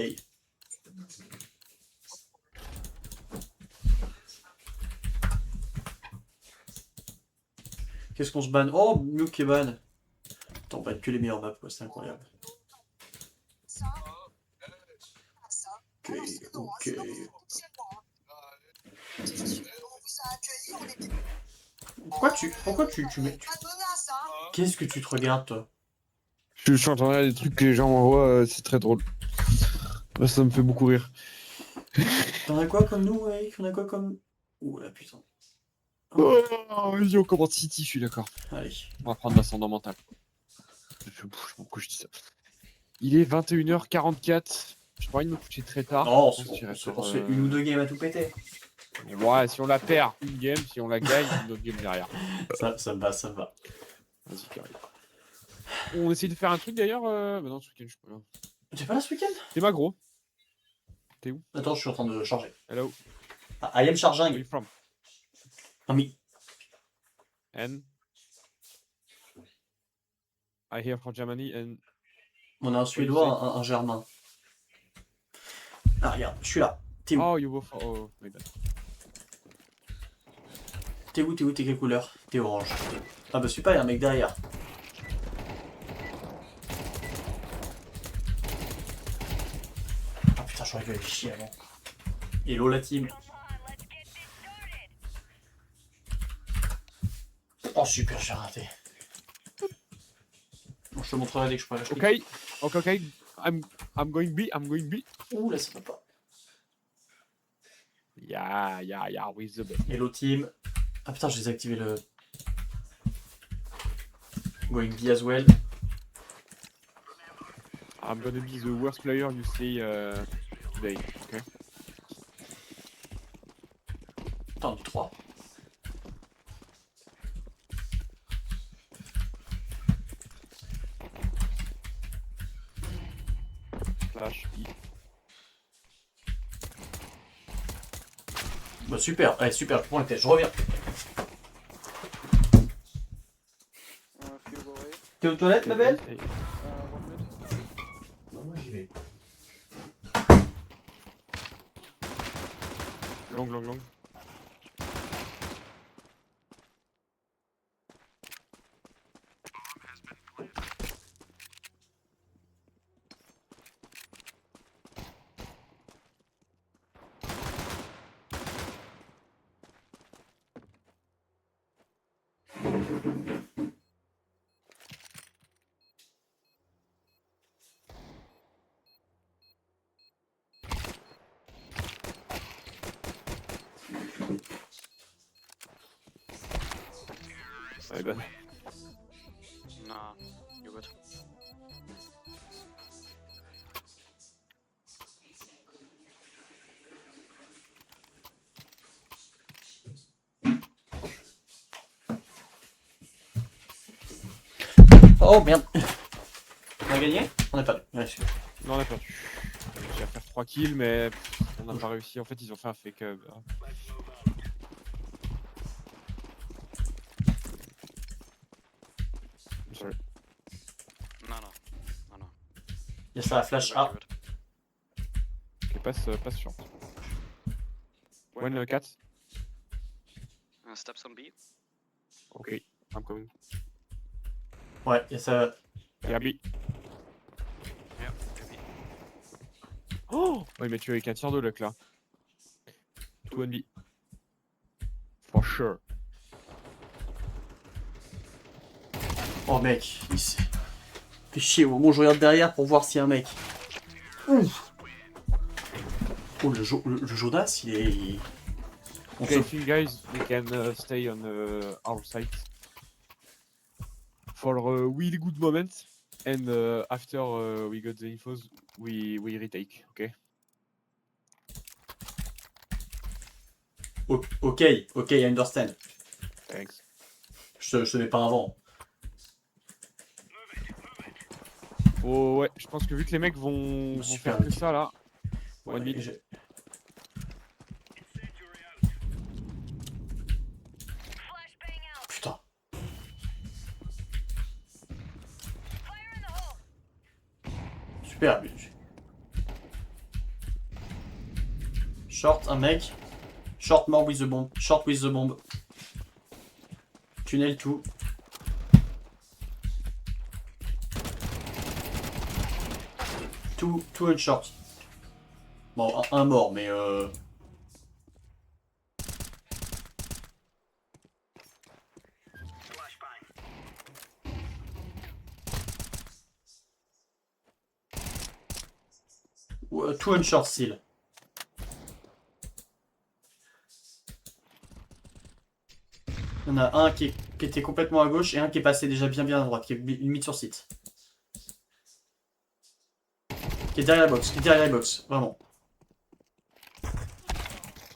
Qu'est-ce qu'on se banne? Oh, Nuke est ban. Attends, on banne que les meilleures maps, quoi, c'est incroyable. Ok. Pourquoi tu mets... Qu'est-ce que tu te regardes, toi? Je suis en train de regarder des trucs que les gens m'envoient, c'est très drôle. Ça me fait beaucoup rire. T'en as quoi comme nous, mec? On a quoi comme... Ouh là, putain. Oh, vas-y, on commence City, je suis d'accord. Allez. On va prendre l'ascendant mental. Je bouge pourquoi je dis ça. Il est 21h44. J'ai pas envie de me coucher très tard. Non, Je pense que j'irai on se fait une ou deux games à tout péter. Ouais, si on la perd, une game. Si on la gagne, une autre game derrière. Ça me va, ça me va. Vas-y, carré. On essaie de faire un truc d'ailleurs. Bah non, ce week-end, je suis pas là. T'es pas là ce week-end? T'es magro. T'es où? Attends, je suis en train de charger. Hello. Ah, I am Where charging. you from? Ami. And I hear from Germany and On a un Suédois, un Germain. Ah, regarde, je suis là. T'es où? oh you go for oh my bad. T'es où? T'es quelle couleur? T'es orange. Ah bah super, il y a un mec derrière. j'aurais dû aller chier avant. Hello la team. Oh super, j'ai raté. Bon, je te montrerai dès que je pourrai lâcher. Okay, okay. I'm going B. Ouh là ça va pas. Yeah, with the B. Hello team. Ah putain, j'ai désactivé le... Going B as well. I'm gonna be the worst player you see today. Okay. Putain, du 3. Flash B. Bah super, allez super, je prends la tête, je reviens. T'es aux toilettes ma belle? Non, moi j'y vais. Long. Ouais, bah. Nah, you're good. Oh merde. On a gagné? On a perdu. Ouais, super. Non, on a perdu. J'ai à faire 3 kills, mais on n'a pas réussi. En fait, ils ont fait un fake. Sorry. No. Il y a ça la flash You're A. good. Ok, passe short. One cat. Steps on B. Ok, I'm coming. Ouais, il y a ça. Yeah, B. Yeah, maybe. Oh, ouais, mais tu as avec un tir de luck là. 2 B. For sure. Oh mec, il s'est fait chier au moment où je regarde derrière pour voir s'il y a un mec. Ouf. Oh le Jonas il est... On Okay, I se... think guys, we can stay on our side for a really good moment, and after we got the infos, we retake. Okay. Ok, I understand. Thanks. Je te mets pas avant. Oh ouais, je pense que vu que les mecs vont Super. faire que ça là, Ouais, one mid. Putain. Super, but. Short, un mec. Short more with the bomb. Short with the bomb. Tunnel tout. Tout un short. Bon, un mort, mais tout un short still. Il y en a un qui était complètement à gauche et un qui est passé déjà bien à droite, qui est limite sur site. Qui est derrière la box, vraiment.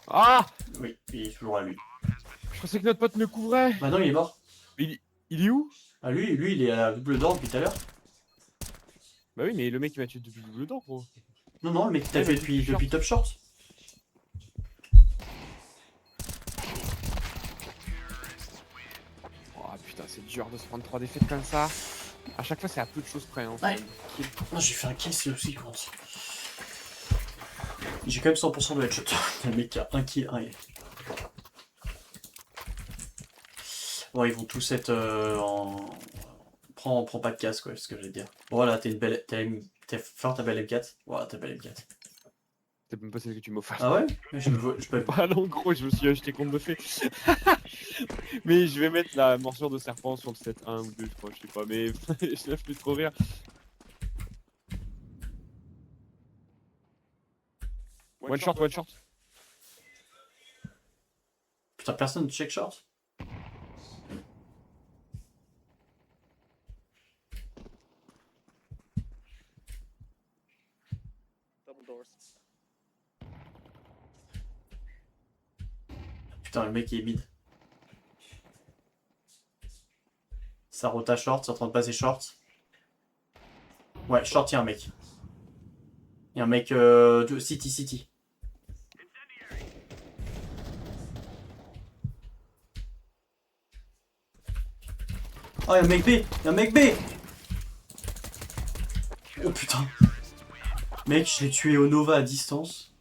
Ah, Oui, il est toujours là, lui. je pensais que notre pote me couvrait. Bah non, il est mort. Il est où? Ah, lui, il est à la double d'or depuis tout à l'heure. Bah oui, mais le mec il m'a tué depuis le double d'or, gros. Non, le mec qui t'a fait depuis Top Short. Oh putain, c'est dur de se prendre 3 défaites comme ça. À chaque fois, c'est à peu de choses près. Hein. Ouais. Non, j'ai fait un kill, c'est aussi compte. J'ai quand même 100% de headshot. Le mec qui a un kill, un hit. Bon, ils vont tous être en... Prends pas de casse, quoi, c'est ce que je vais te dire. Voilà, t'es une belle... T'es fort ta belle M4. Voilà, ta belle M4. C'est même pas celle que tu m'offres. Ah ouais? Je peux... Ah non, gros, je me suis acheté compte de fait. Mais je vais mettre la morsure de serpent sur le set 1 ou 2, je crois, je sais pas, mais ça fait trop rire. One shot, one shot. Putain, personne check short? Putain, le mec il est mid. Ça rota short, c'est en train de passer short. Ouais, short, y'a un mec. Y'a un mec de City. Oh, y'a un mec B! Y'a un mec B! Oh putain. Mec, je l'ai tué au Nova à distance.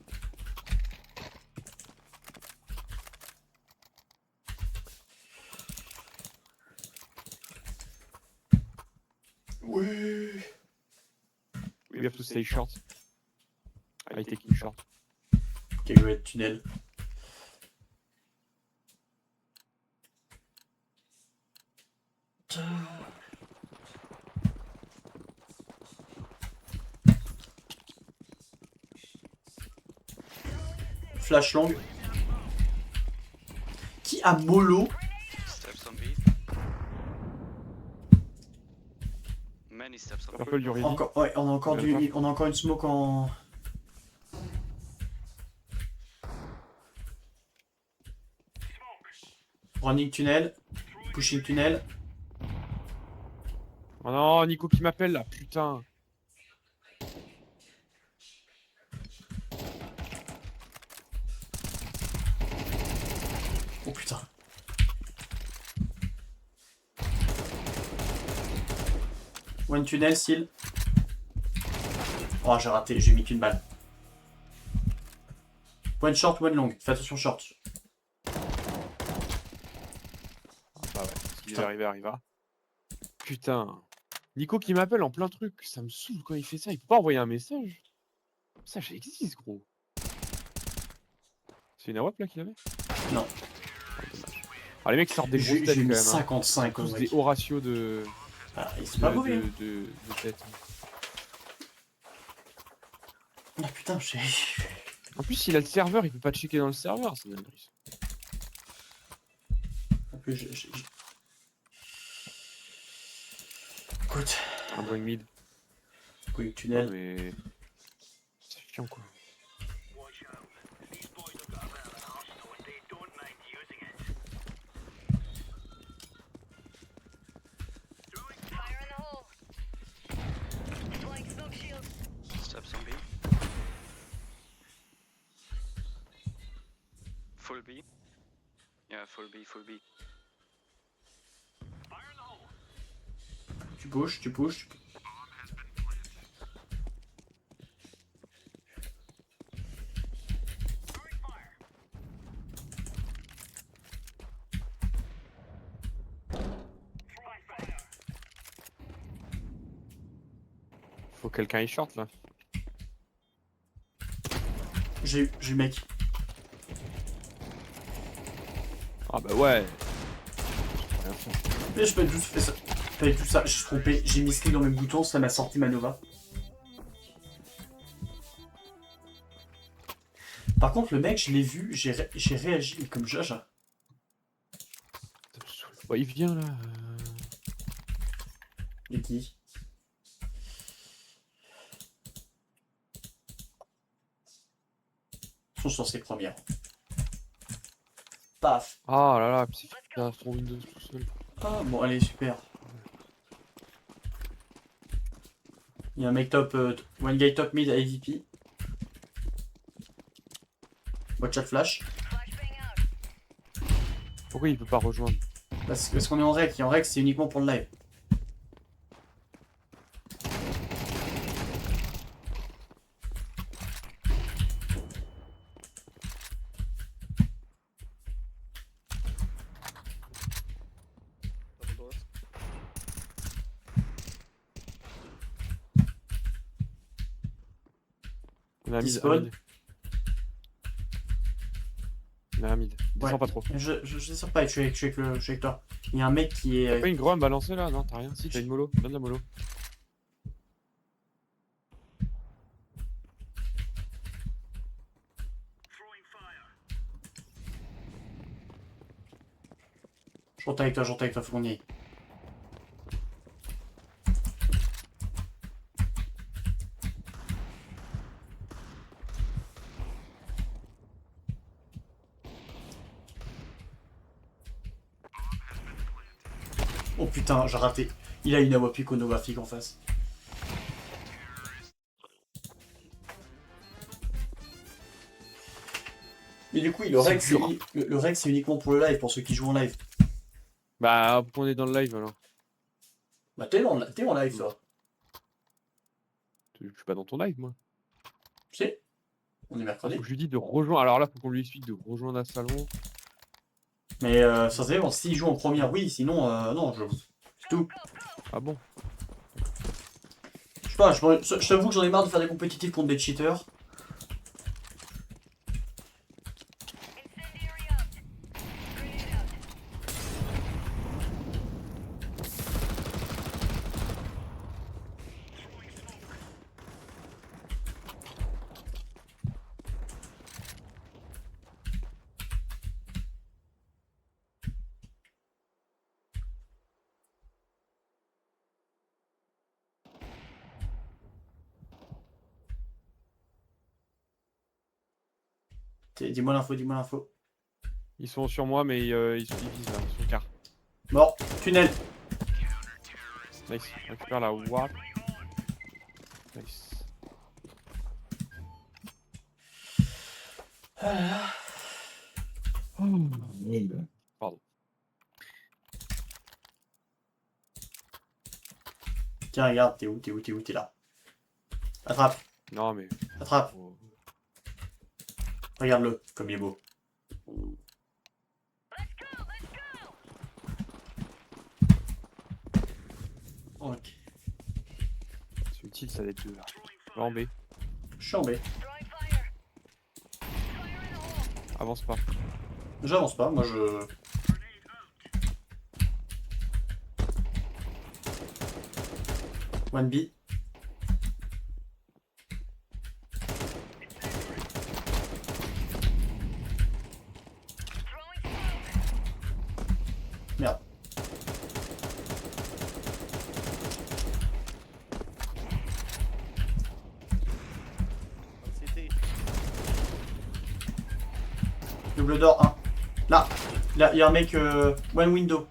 Oui. We have to stay short. I taking short. Ok, je vais être tunnel. Flash long. Qui a mollo? Steps on B. Many steps on B. Purple, du ready. Encore, ouais, on a encore on a encore une smoke en. Running tunnel, pushing tunnel. Oh non, Nico qui m'appelle là, putain. Oh putain. One tunnel, seal. Oh, j'ai raté, j'ai mis qu'une balle. One short, one long. Fais attention short. Ah bah ouais, ce qui est Putain. arrivé arriva. Putain. Nico qui m'appelle en plein truc, ça me saoule quand il fait ça, il peut pas envoyer un message. Ça existe gros. C'est une AWP là qu'il avait? Non. Ah les mecs sortent des grosses têtes J'ai quand mis même. 55 Tous au des mec. hauts ratios de Ah, c'est pas mauvais. Hein. de tête. Ah putain, j'ai. En plus s'il a le serveur, il peut pas checker dans le serveur, c'est dingue. En plus, Écoute. Un going mid. Oui, Non, tunnel. mais c'est chiant quoi. Steps on B. Full B. Yeah, full B, full B. Tu pushes, tu pushes. Faut que quelqu'un y short là. J'ai eu mec. Ah bah ouais. Je peux rien faire. Mais je peux juste faire ça. Pas du tout ça, j'ai trompé. J'ai mis clic dans mes boutons, ça m'a sorti ma Nova. Par contre, le mec, je l'ai vu, j'ai réagi mais comme Jaja. Ça me saoule. Bah, il vient là. Et qui? Ils sont censés premières. Paf. Ah là là, c'est derrière son Windows tout seul. Ah bon, allez, super. Il y a un mec top, one guy top mid AVP. Watch out flash. Pourquoi il peut pas rejoindre? Parce qu'on est en rec, et en rec c'est uniquement pour le live. On a mis Spawn. Descends Ouais. pas trop. Je sais sur pas, je suis avec toi. Il y a un mec qui T'as est. pas une gros à me balancer là? Non, t'as rien. Si, t'as une mollo. Donne la mollo. Je rentre avec toi, faut qu'on y aille. Oh putain, j'ai raté. Il a une AWP iconographique en face. Mais du coup, le C'est reg, c'est dur. le reg, c'est uniquement pour le live, pour ceux qui jouent en live. Bah, on est dans le live alors. Bah t'es en live, toi. Je suis pas dans ton live, moi. Tu sais, on est mercredi. Faut que je lui dise de rejoindre. Alors là, faut qu'on lui explique de rejoindre un salon. Mais ça c'est bon, s'il joue en première, oui, sinon, non, c'est tout. Ah bon? Je sais pas, je t'avoue que j'en ai marre de faire des compétitifs contre des cheaters. Dis-moi l'info, dis-moi l'info. Ils sont sur moi, mais ils se divisent là. Ils sont quart. Mort, tunnel. Nice. On récupère la WAP. Nice. Pardon. Tiens, regarde, t'es là. Attrape, Non, mais. attrape. Oh. Regarde-le, comme il est beau. Ok, C'est utile, ça d'être deux là. Va en B. je suis en B. Avance pas. J'avance pas, moi je... One B. Merde. Double door 1. Là, il y a un mec one window.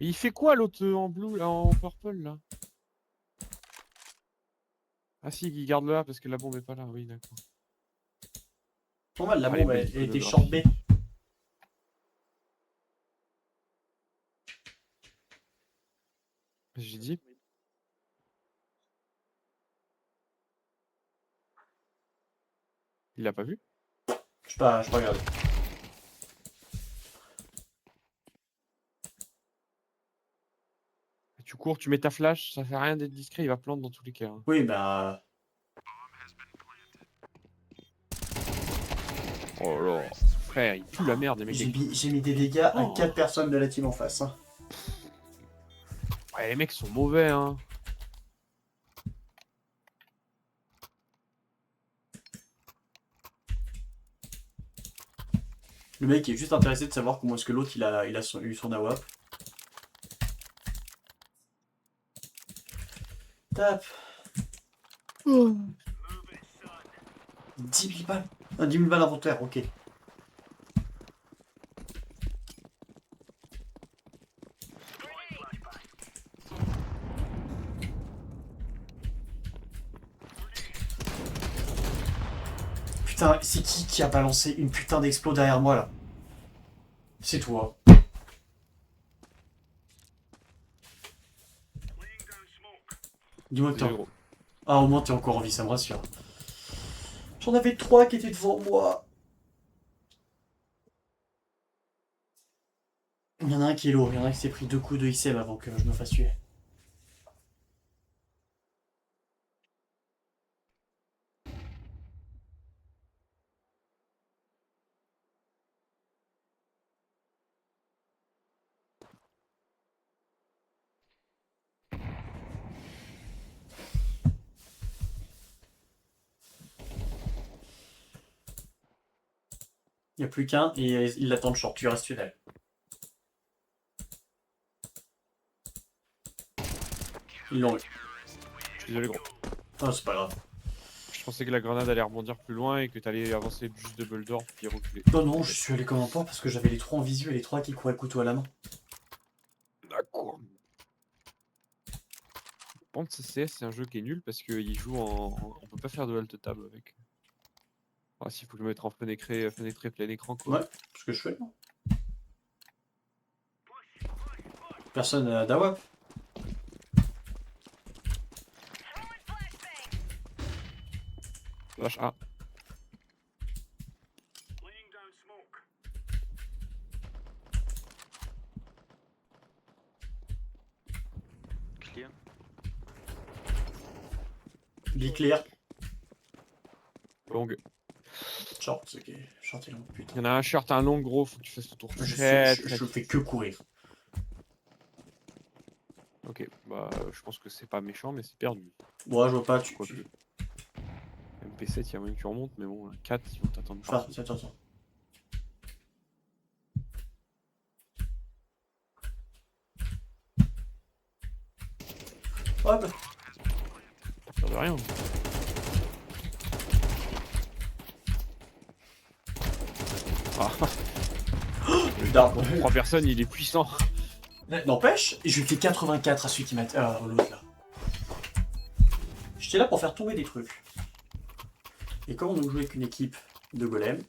Et il fait quoi l'autre en blue, là, en purple là? Ah si, il garde le A parce que la bombe est pas là, oui d'accord. Normal, la Allez, bombe bonne elle était iconographie. short B. J'ai dit. Il l'a pas vu? Je sais pas regarder. Tu cours, tu mets ta flash, ça fait rien d'être discret, il va plante dans tous les cas. Hein. Oui, bah... Oh là, frère, il pue la merde les mecs. J'ai mis des dégâts à Oh. 4 personnes de la team en face. Hein. Ouais, les mecs sont mauvais hein. Le mec est juste intéressé de savoir comment est-ce que l'autre il a eu son AWP. Tape. 10 000 balles. Ah, 10 000 balles inventaire, ok. Putain, c'est qui a balancé une putain d'explos derrière moi là? C'est toi. Dis-moi que t'es... Zéro. Ah, au moins t'es encore en vie, ça me rassure. J'en avais 3 qui étaient devant moi. Il y en a un qui est lourd, il y en a un qui s'est pris 2 coups de XM avant que je me fasse tuer. Il n'y a plus qu'un et il l'attend de short. Tu restes tunnel. Ils l'ont eu. Je suis désolé, gros. Ah, c'est pas grave. Je pensais que la grenade allait rebondir plus loin et que t'allais avancer juste double door puis reculer. Non, non, je suis allé comme un porc parce que j'avais les 3 en visu et les 3 qui couraient couteau à la main. D'accord. Par contre, CS, c'est un jeu qui est nul parce qu'il joue en. On peut pas faire de alt tab avec. Ah, s'il faut que je me mette en fenêtré plein écran, quoi. Ouais, ce que je fais. Personne n'a d'AWAP. Flash A. Clear. Be clear. Longue. Short, ok. Short et long, putain. Il y en a un short, un long, gros, faut que tu fasses le tour. Je fais que courir. Ok, bah je pense que c'est pas méchant, mais c'est perdu. Bon, je vois pas, tu. Quoique. MP7, il y a moyen que tu remontes, mais bon, 4, ils vont t'attendre. Enfin, attends. Hop. Ça de rien. Ah, Putain. 3 personnes, il est puissant. N'empêche, je lui fais 84 à celui qui m'a. L'autre là. J'étais là pour faire tomber des trucs. Et comme on nous joue avec une équipe de golems.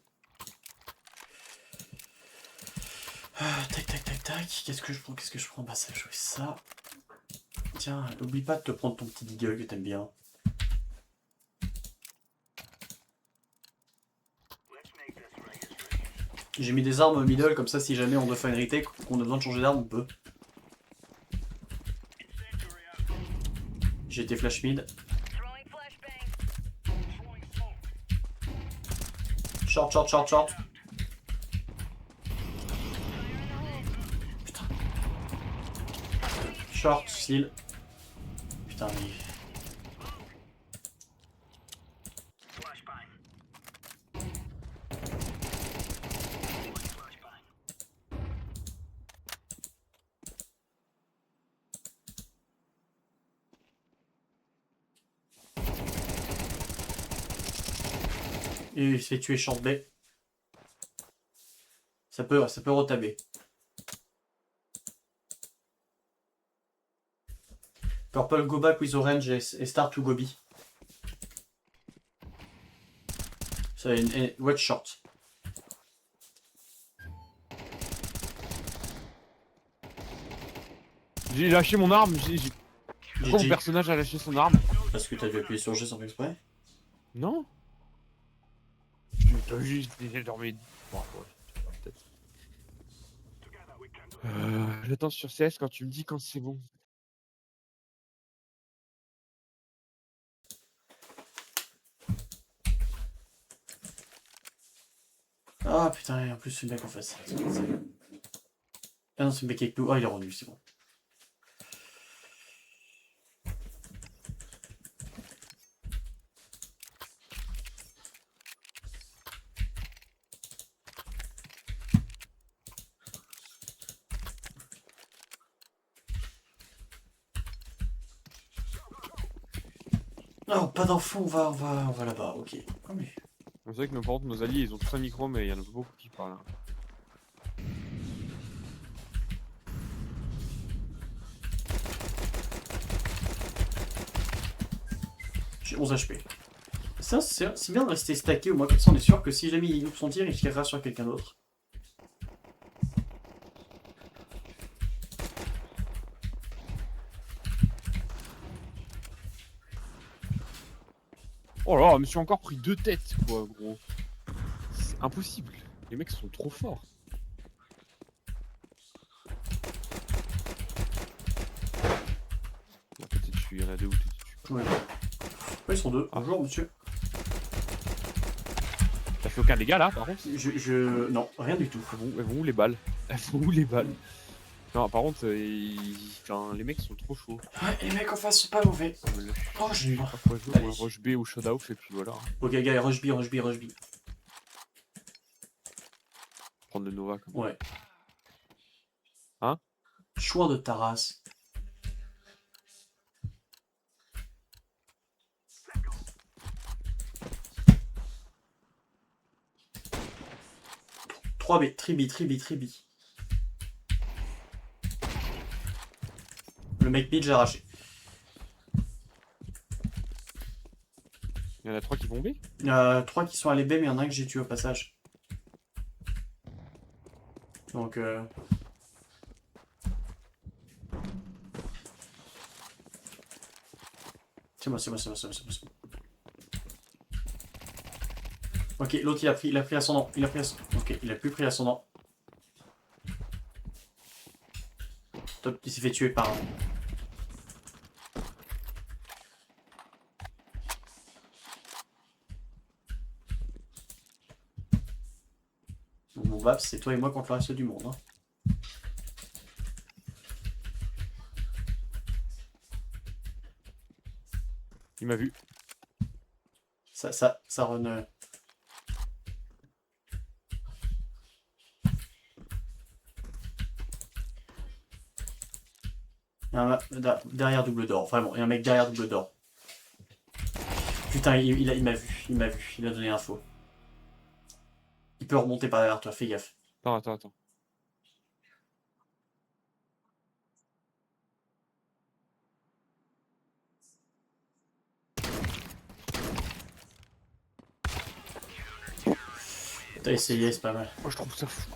Tac. Qu'est-ce que je prends? Bah, ça, je fais ça. Tiens, n'oublie pas de te prendre ton petit deagle que t'aimes bien. J'ai mis des armes au middle, comme ça si jamais on doit faire une retake, qu'on a besoin de changer d'arme, on peut. J'ai été flash mid. Short. Putain. Short, seal. Putain, mais... Et il se fait tuer short B. Ça peut retaber. Purple go back with orange et start to go B. Ça une watch short. J'ai lâché mon arme, Pourquoi mon GG. personnage a lâché son arme? Parce que t'as dû appuyer sur G sans faire exprès. Non. T'as juste dormi. Bon, ouais, peut-être. J'attends sur CS quand tu me dis quand c'est bon. Ah putain, et en plus c'est le mec en face. Ah non, c'est le mec avec nous. Ah, il est revenu, c'est bon. Non, pas d'infos, on va là-bas, ok. Oh, mais... C'est vrai que par contre, nos alliés ils ont tous un micro, mais il y en a beaucoup qui parlent. J'ai 11 HP. C'est bien de rester stacké, au moins comme ça on est sûr que si jamais il loupe son tir, il tirera sur quelqu'un d'autre. Oh là, je me suis encore pris 2 têtes, quoi, gros. C'est impossible. Les mecs sont trop forts. Bon, peut-être je suis RAD ou t'es dessus. Ouais. Ouais, ils sont deux. Ah. Bonjour, monsieur. T'as fait aucun dégât là, par contre? Non, rien du tout. Elles vont où les balles? Elles vont où les balles? Non, par contre, enfin, les mecs sont trop chauds. Ouais, les mecs en face sont pas mauvais. Oh, j'ai eu. Je sais pas quoi jouer, moi, rush B ou showdown, et puis voilà. Ok, gars, rush B. prendre le Nova. Comme... Ouais. Hein? Choix de ta race. Trois B, tribi. Le mec mid, j'ai arraché. Il y en a 3 qui vont B. Il y a 3 qui sont allés B, mais il y en a un que j'ai tué au passage. Donc, c'est moi. Ok, l'autre il a pris ascendant. Ok, il a plus pris ascendant. Top, il s'est fait tuer par un. Donc, mon Babs, c'est toi et moi contre le reste du monde. Hein. Il m'a vu. Ça run. Il y a un derrière double d'or, vraiment, il y a un mec derrière double d'or. Putain, il m'a vu, il a donné l'info. Il peut remonter par derrière toi, fais gaffe. Attends. T'as essayé, c'est pas mal. Moi je trouve ça fou.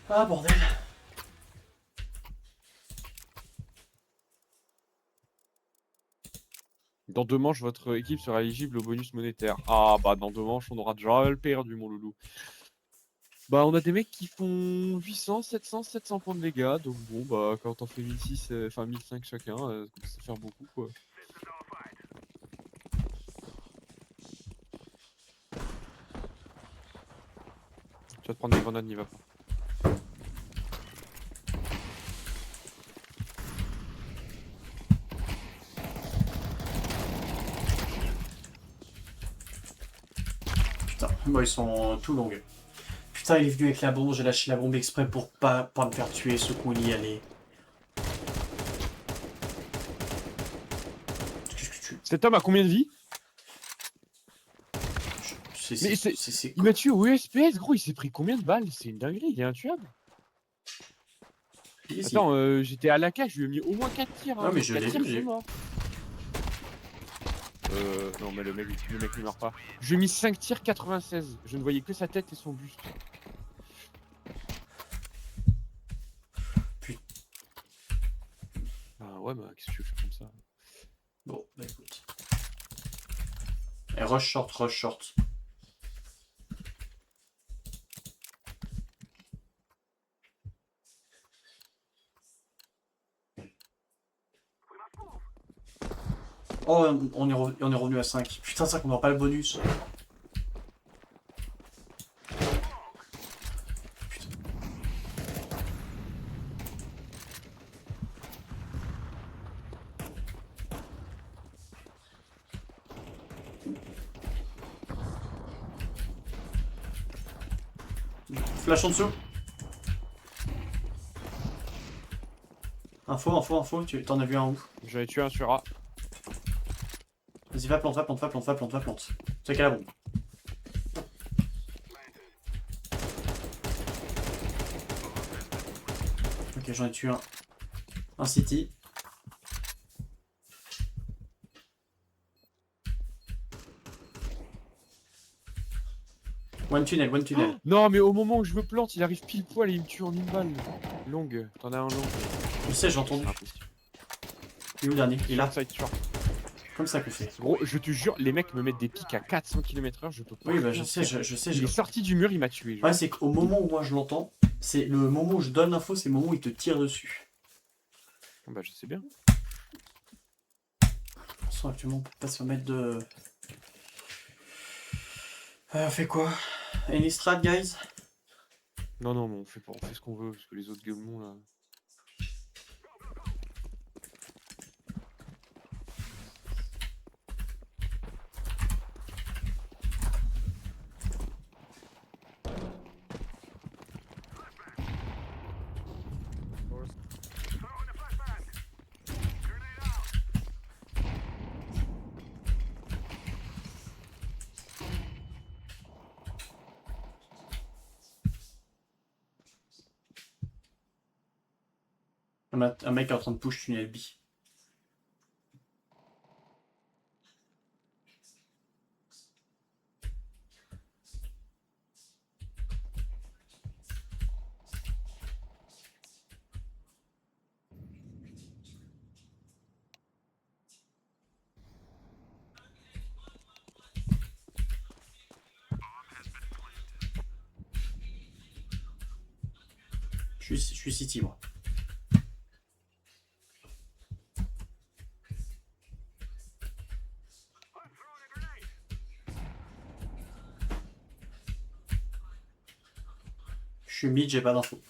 Ah bordel. Dans 2 manches, votre équipe sera éligible au bonus monétaire. Ah bah dans 2 manches, on aura déjà perdu mon loulou. Bah on a des mecs qui font 800, 700 points de dégâts. Donc bon bah quand on fait 1006, enfin 1005 chacun, ça commence à faire beaucoup quoi. Tu vas te prendre des grenades, n'y va pas. Putain, moi ils sont tout longs. Putain, il est venu avec la bombe, j'ai lâché la bombe exprès pour pas me faire tuer, ce coup il y allait. Qu'est-ce que tu... Cet homme a combien de vie? Mais il m'a tué au USPS, gros, il s'est pris combien de balles? C'est une dinguerie, il est intuable. Attends, j'étais à la cage, je lui ai mis au moins 4 tirs. Ah, mais je l'ai vu, c'est mort. Non, mais le mec ne meurt pas. Je lui ai mis 5 tirs 96. Je ne voyais que sa tête et son buste. Putain. Ah ouais, bah qu'est-ce que tu veux faire comme ça? Bon, bah écoute. Et rush short. Oh, on est revenu à 5. Putain, ça qu'on n'aura pas le bonus. Putain. Flash en dessous. Info, tu t'en as vu un où? J'en ai tué un sur A. Vas-y, va plante. C'est qu'à la bombe. Ok, j'en ai tué un. Un city. One tunnel. Non, mais au moment où je me plante, il arrive pile poil et il me tue en une balle. Longue. T'en as un long. Je sais, j'ai entendu. Impossible. Il est où le dernier? Il est là. Side short. Comme ça qu'on fait. Gros, je te jure, les mecs me mettent des pics à 400 km/h, je peux pas. Oui, bah rien je sais. faire. Il est sorti du mur, il m'a tué. Genre. Ouais, c'est qu'au moment où moi je l'entends, c'est le moment où je donne l'info, c'est le moment où il te tire dessus. Bah, je sais bien. Attention, actuellement, on peut pas se permettre de... on fait quoi? Any strat, guys? Non, mais on fait ce qu'on veut, parce que les autres gueulons là. Un mec est en train de push tunnel B. Je suis City, moi. Je suis mid, j'ai pas d'infos.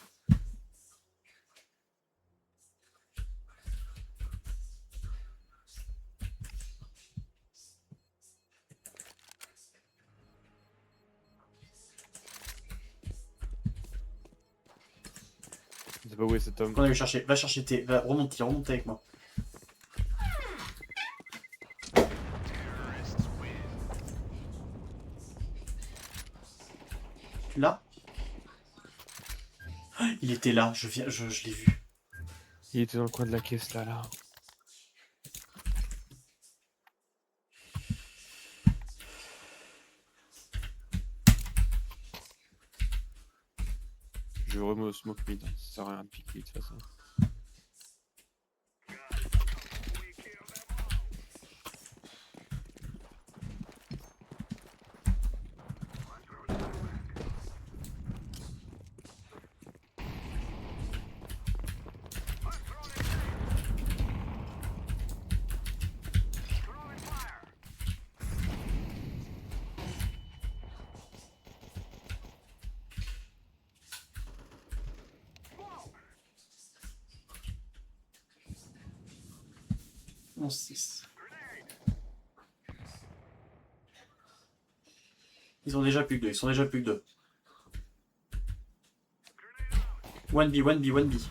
Je sais pas où est cet homme. On a eu chercher. Va chercher T. Va remonter avec moi. Là. Il était là, je l'ai vu. Il était dans le coin de la caisse là. Je remets au smoke mid, ça sert à rien de piquer de toute façon. Non, 6. Ils ont déjà plus que 2, ils sont déjà plus que 2. 1B, 1B, 1B.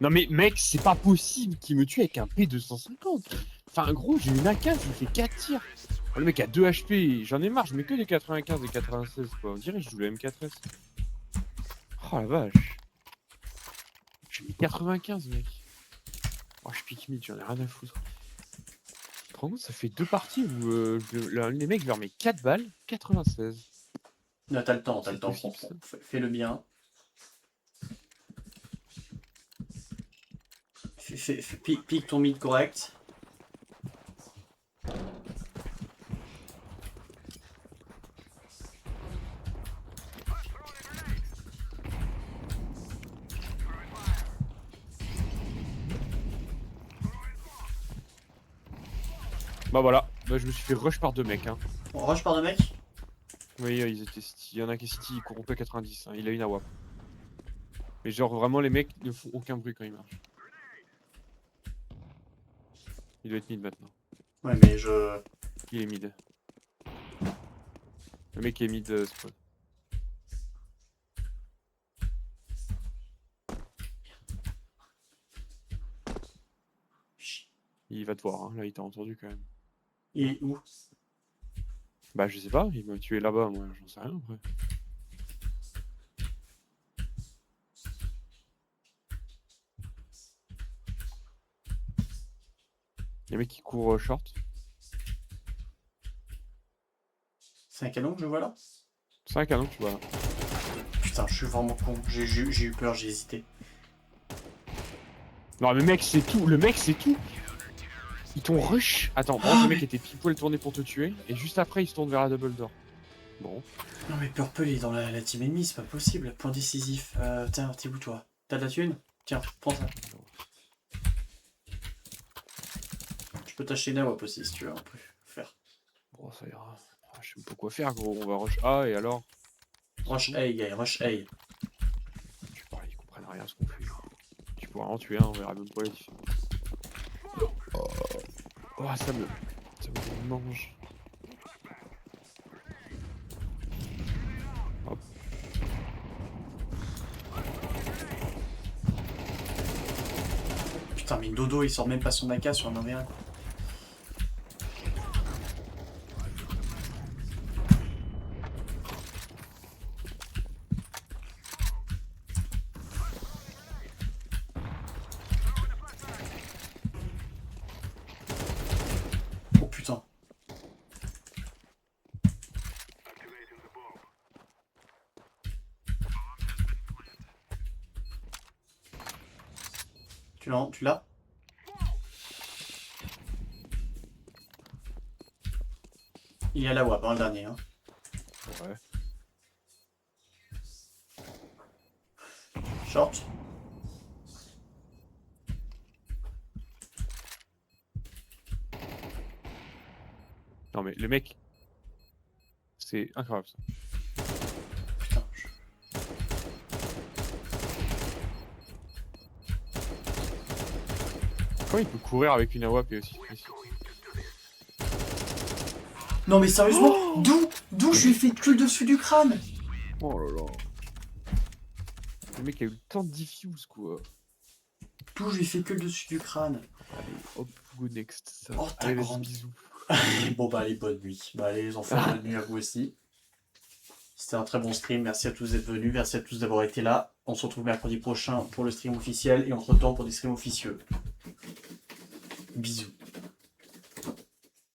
Non mais mec, c'est pas possible qu'il me tue avec un P250. Enfin gros, j'ai une AK, je lui fais 4 tirs. Oh, le mec a 2 HP, j'en ai marre, je mets que des 95 et 96 quoi. On dirait que je joue le M4S. Oh la vache. J'ai mis 95 mec. Oh je pique mid, j'en ai rien à foutre. Tu te rends compte, ça fait 2 parties où les mecs leur met 4 balles, 96. Non, t'as le temps, C'est possible, ça. Fais-le bien. Pique ton mid correct. Bah voilà, bah, je me suis fait rush par 2 mecs. Hein. On rush par 2 mecs. Oui, ils étaient city. Il y en a qui est city, il court pas 90. Hein. Il a une AWAP. Mais genre vraiment les mecs ne font aucun bruit quand ils marchent. Il doit être mid maintenant. Ouais, mais je... Il est mid. Le mec est mid spawn. Il va te voir, hein. Là il t'a entendu quand même. Il est où? Bah je sais pas, il m'a tué là-bas, moi j'en sais rien après. Il y a un mec qui court short. C'est un canon que je vois là? C'est un canon que tu vois là. Putain, je suis vraiment con. J'ai eu peur, j'ai hésité. Non mais mec c'est tout, le mec c'est tout. Ils t'ont rush. Attends, le mec était pile poil tourné pour te tuer, et juste après il se tourne vers la double door. Bon. Non mais Purple il est dans la team ennemie, c'est pas possible. Point décisif. Tiens, t'es où toi? T'as de la thune? Tiens, prends ça. Je peux t'acheter une AWP aussi si tu veux, on peut faire. Bon ça ira. Ah, je sais pas quoi faire gros, on va rush A et alors. Rush A, gars, rush A. Tu parles, ils comprennent rien à ce qu'on fait. Tu pourras en tuer un, on verra même pas les différences. Oh ça me mange. Hop. Putain mais Dodo il sort même pas son AK sur un 1v1 quoi. Tu l'as? Il y a la WAP, hein, le dernier. Hein. Ouais. Short. Non mais les mecs, c'est incroyable ça. Putain. Comment il peut courir avec une AWP aussi précis? Non mais sérieusement, d'où je lui ai fait que le dessus du crâne? Oh là là. Le mec a eu le temps de diffuse quoi. D'où je lui ai fait que le dessus du crâne? Allez, hop, go next. Ça. Oh, ta allez, vas-y, grande. bisous. Bon bah allez, bonne nuit. Bah allez les enfants, bonne nuit à vous aussi. C'était un très bon stream, merci à tous d'être venus, merci à tous d'avoir été là. On se retrouve mercredi prochain pour le stream officiel et entre temps pour des streams officieux. Bisous.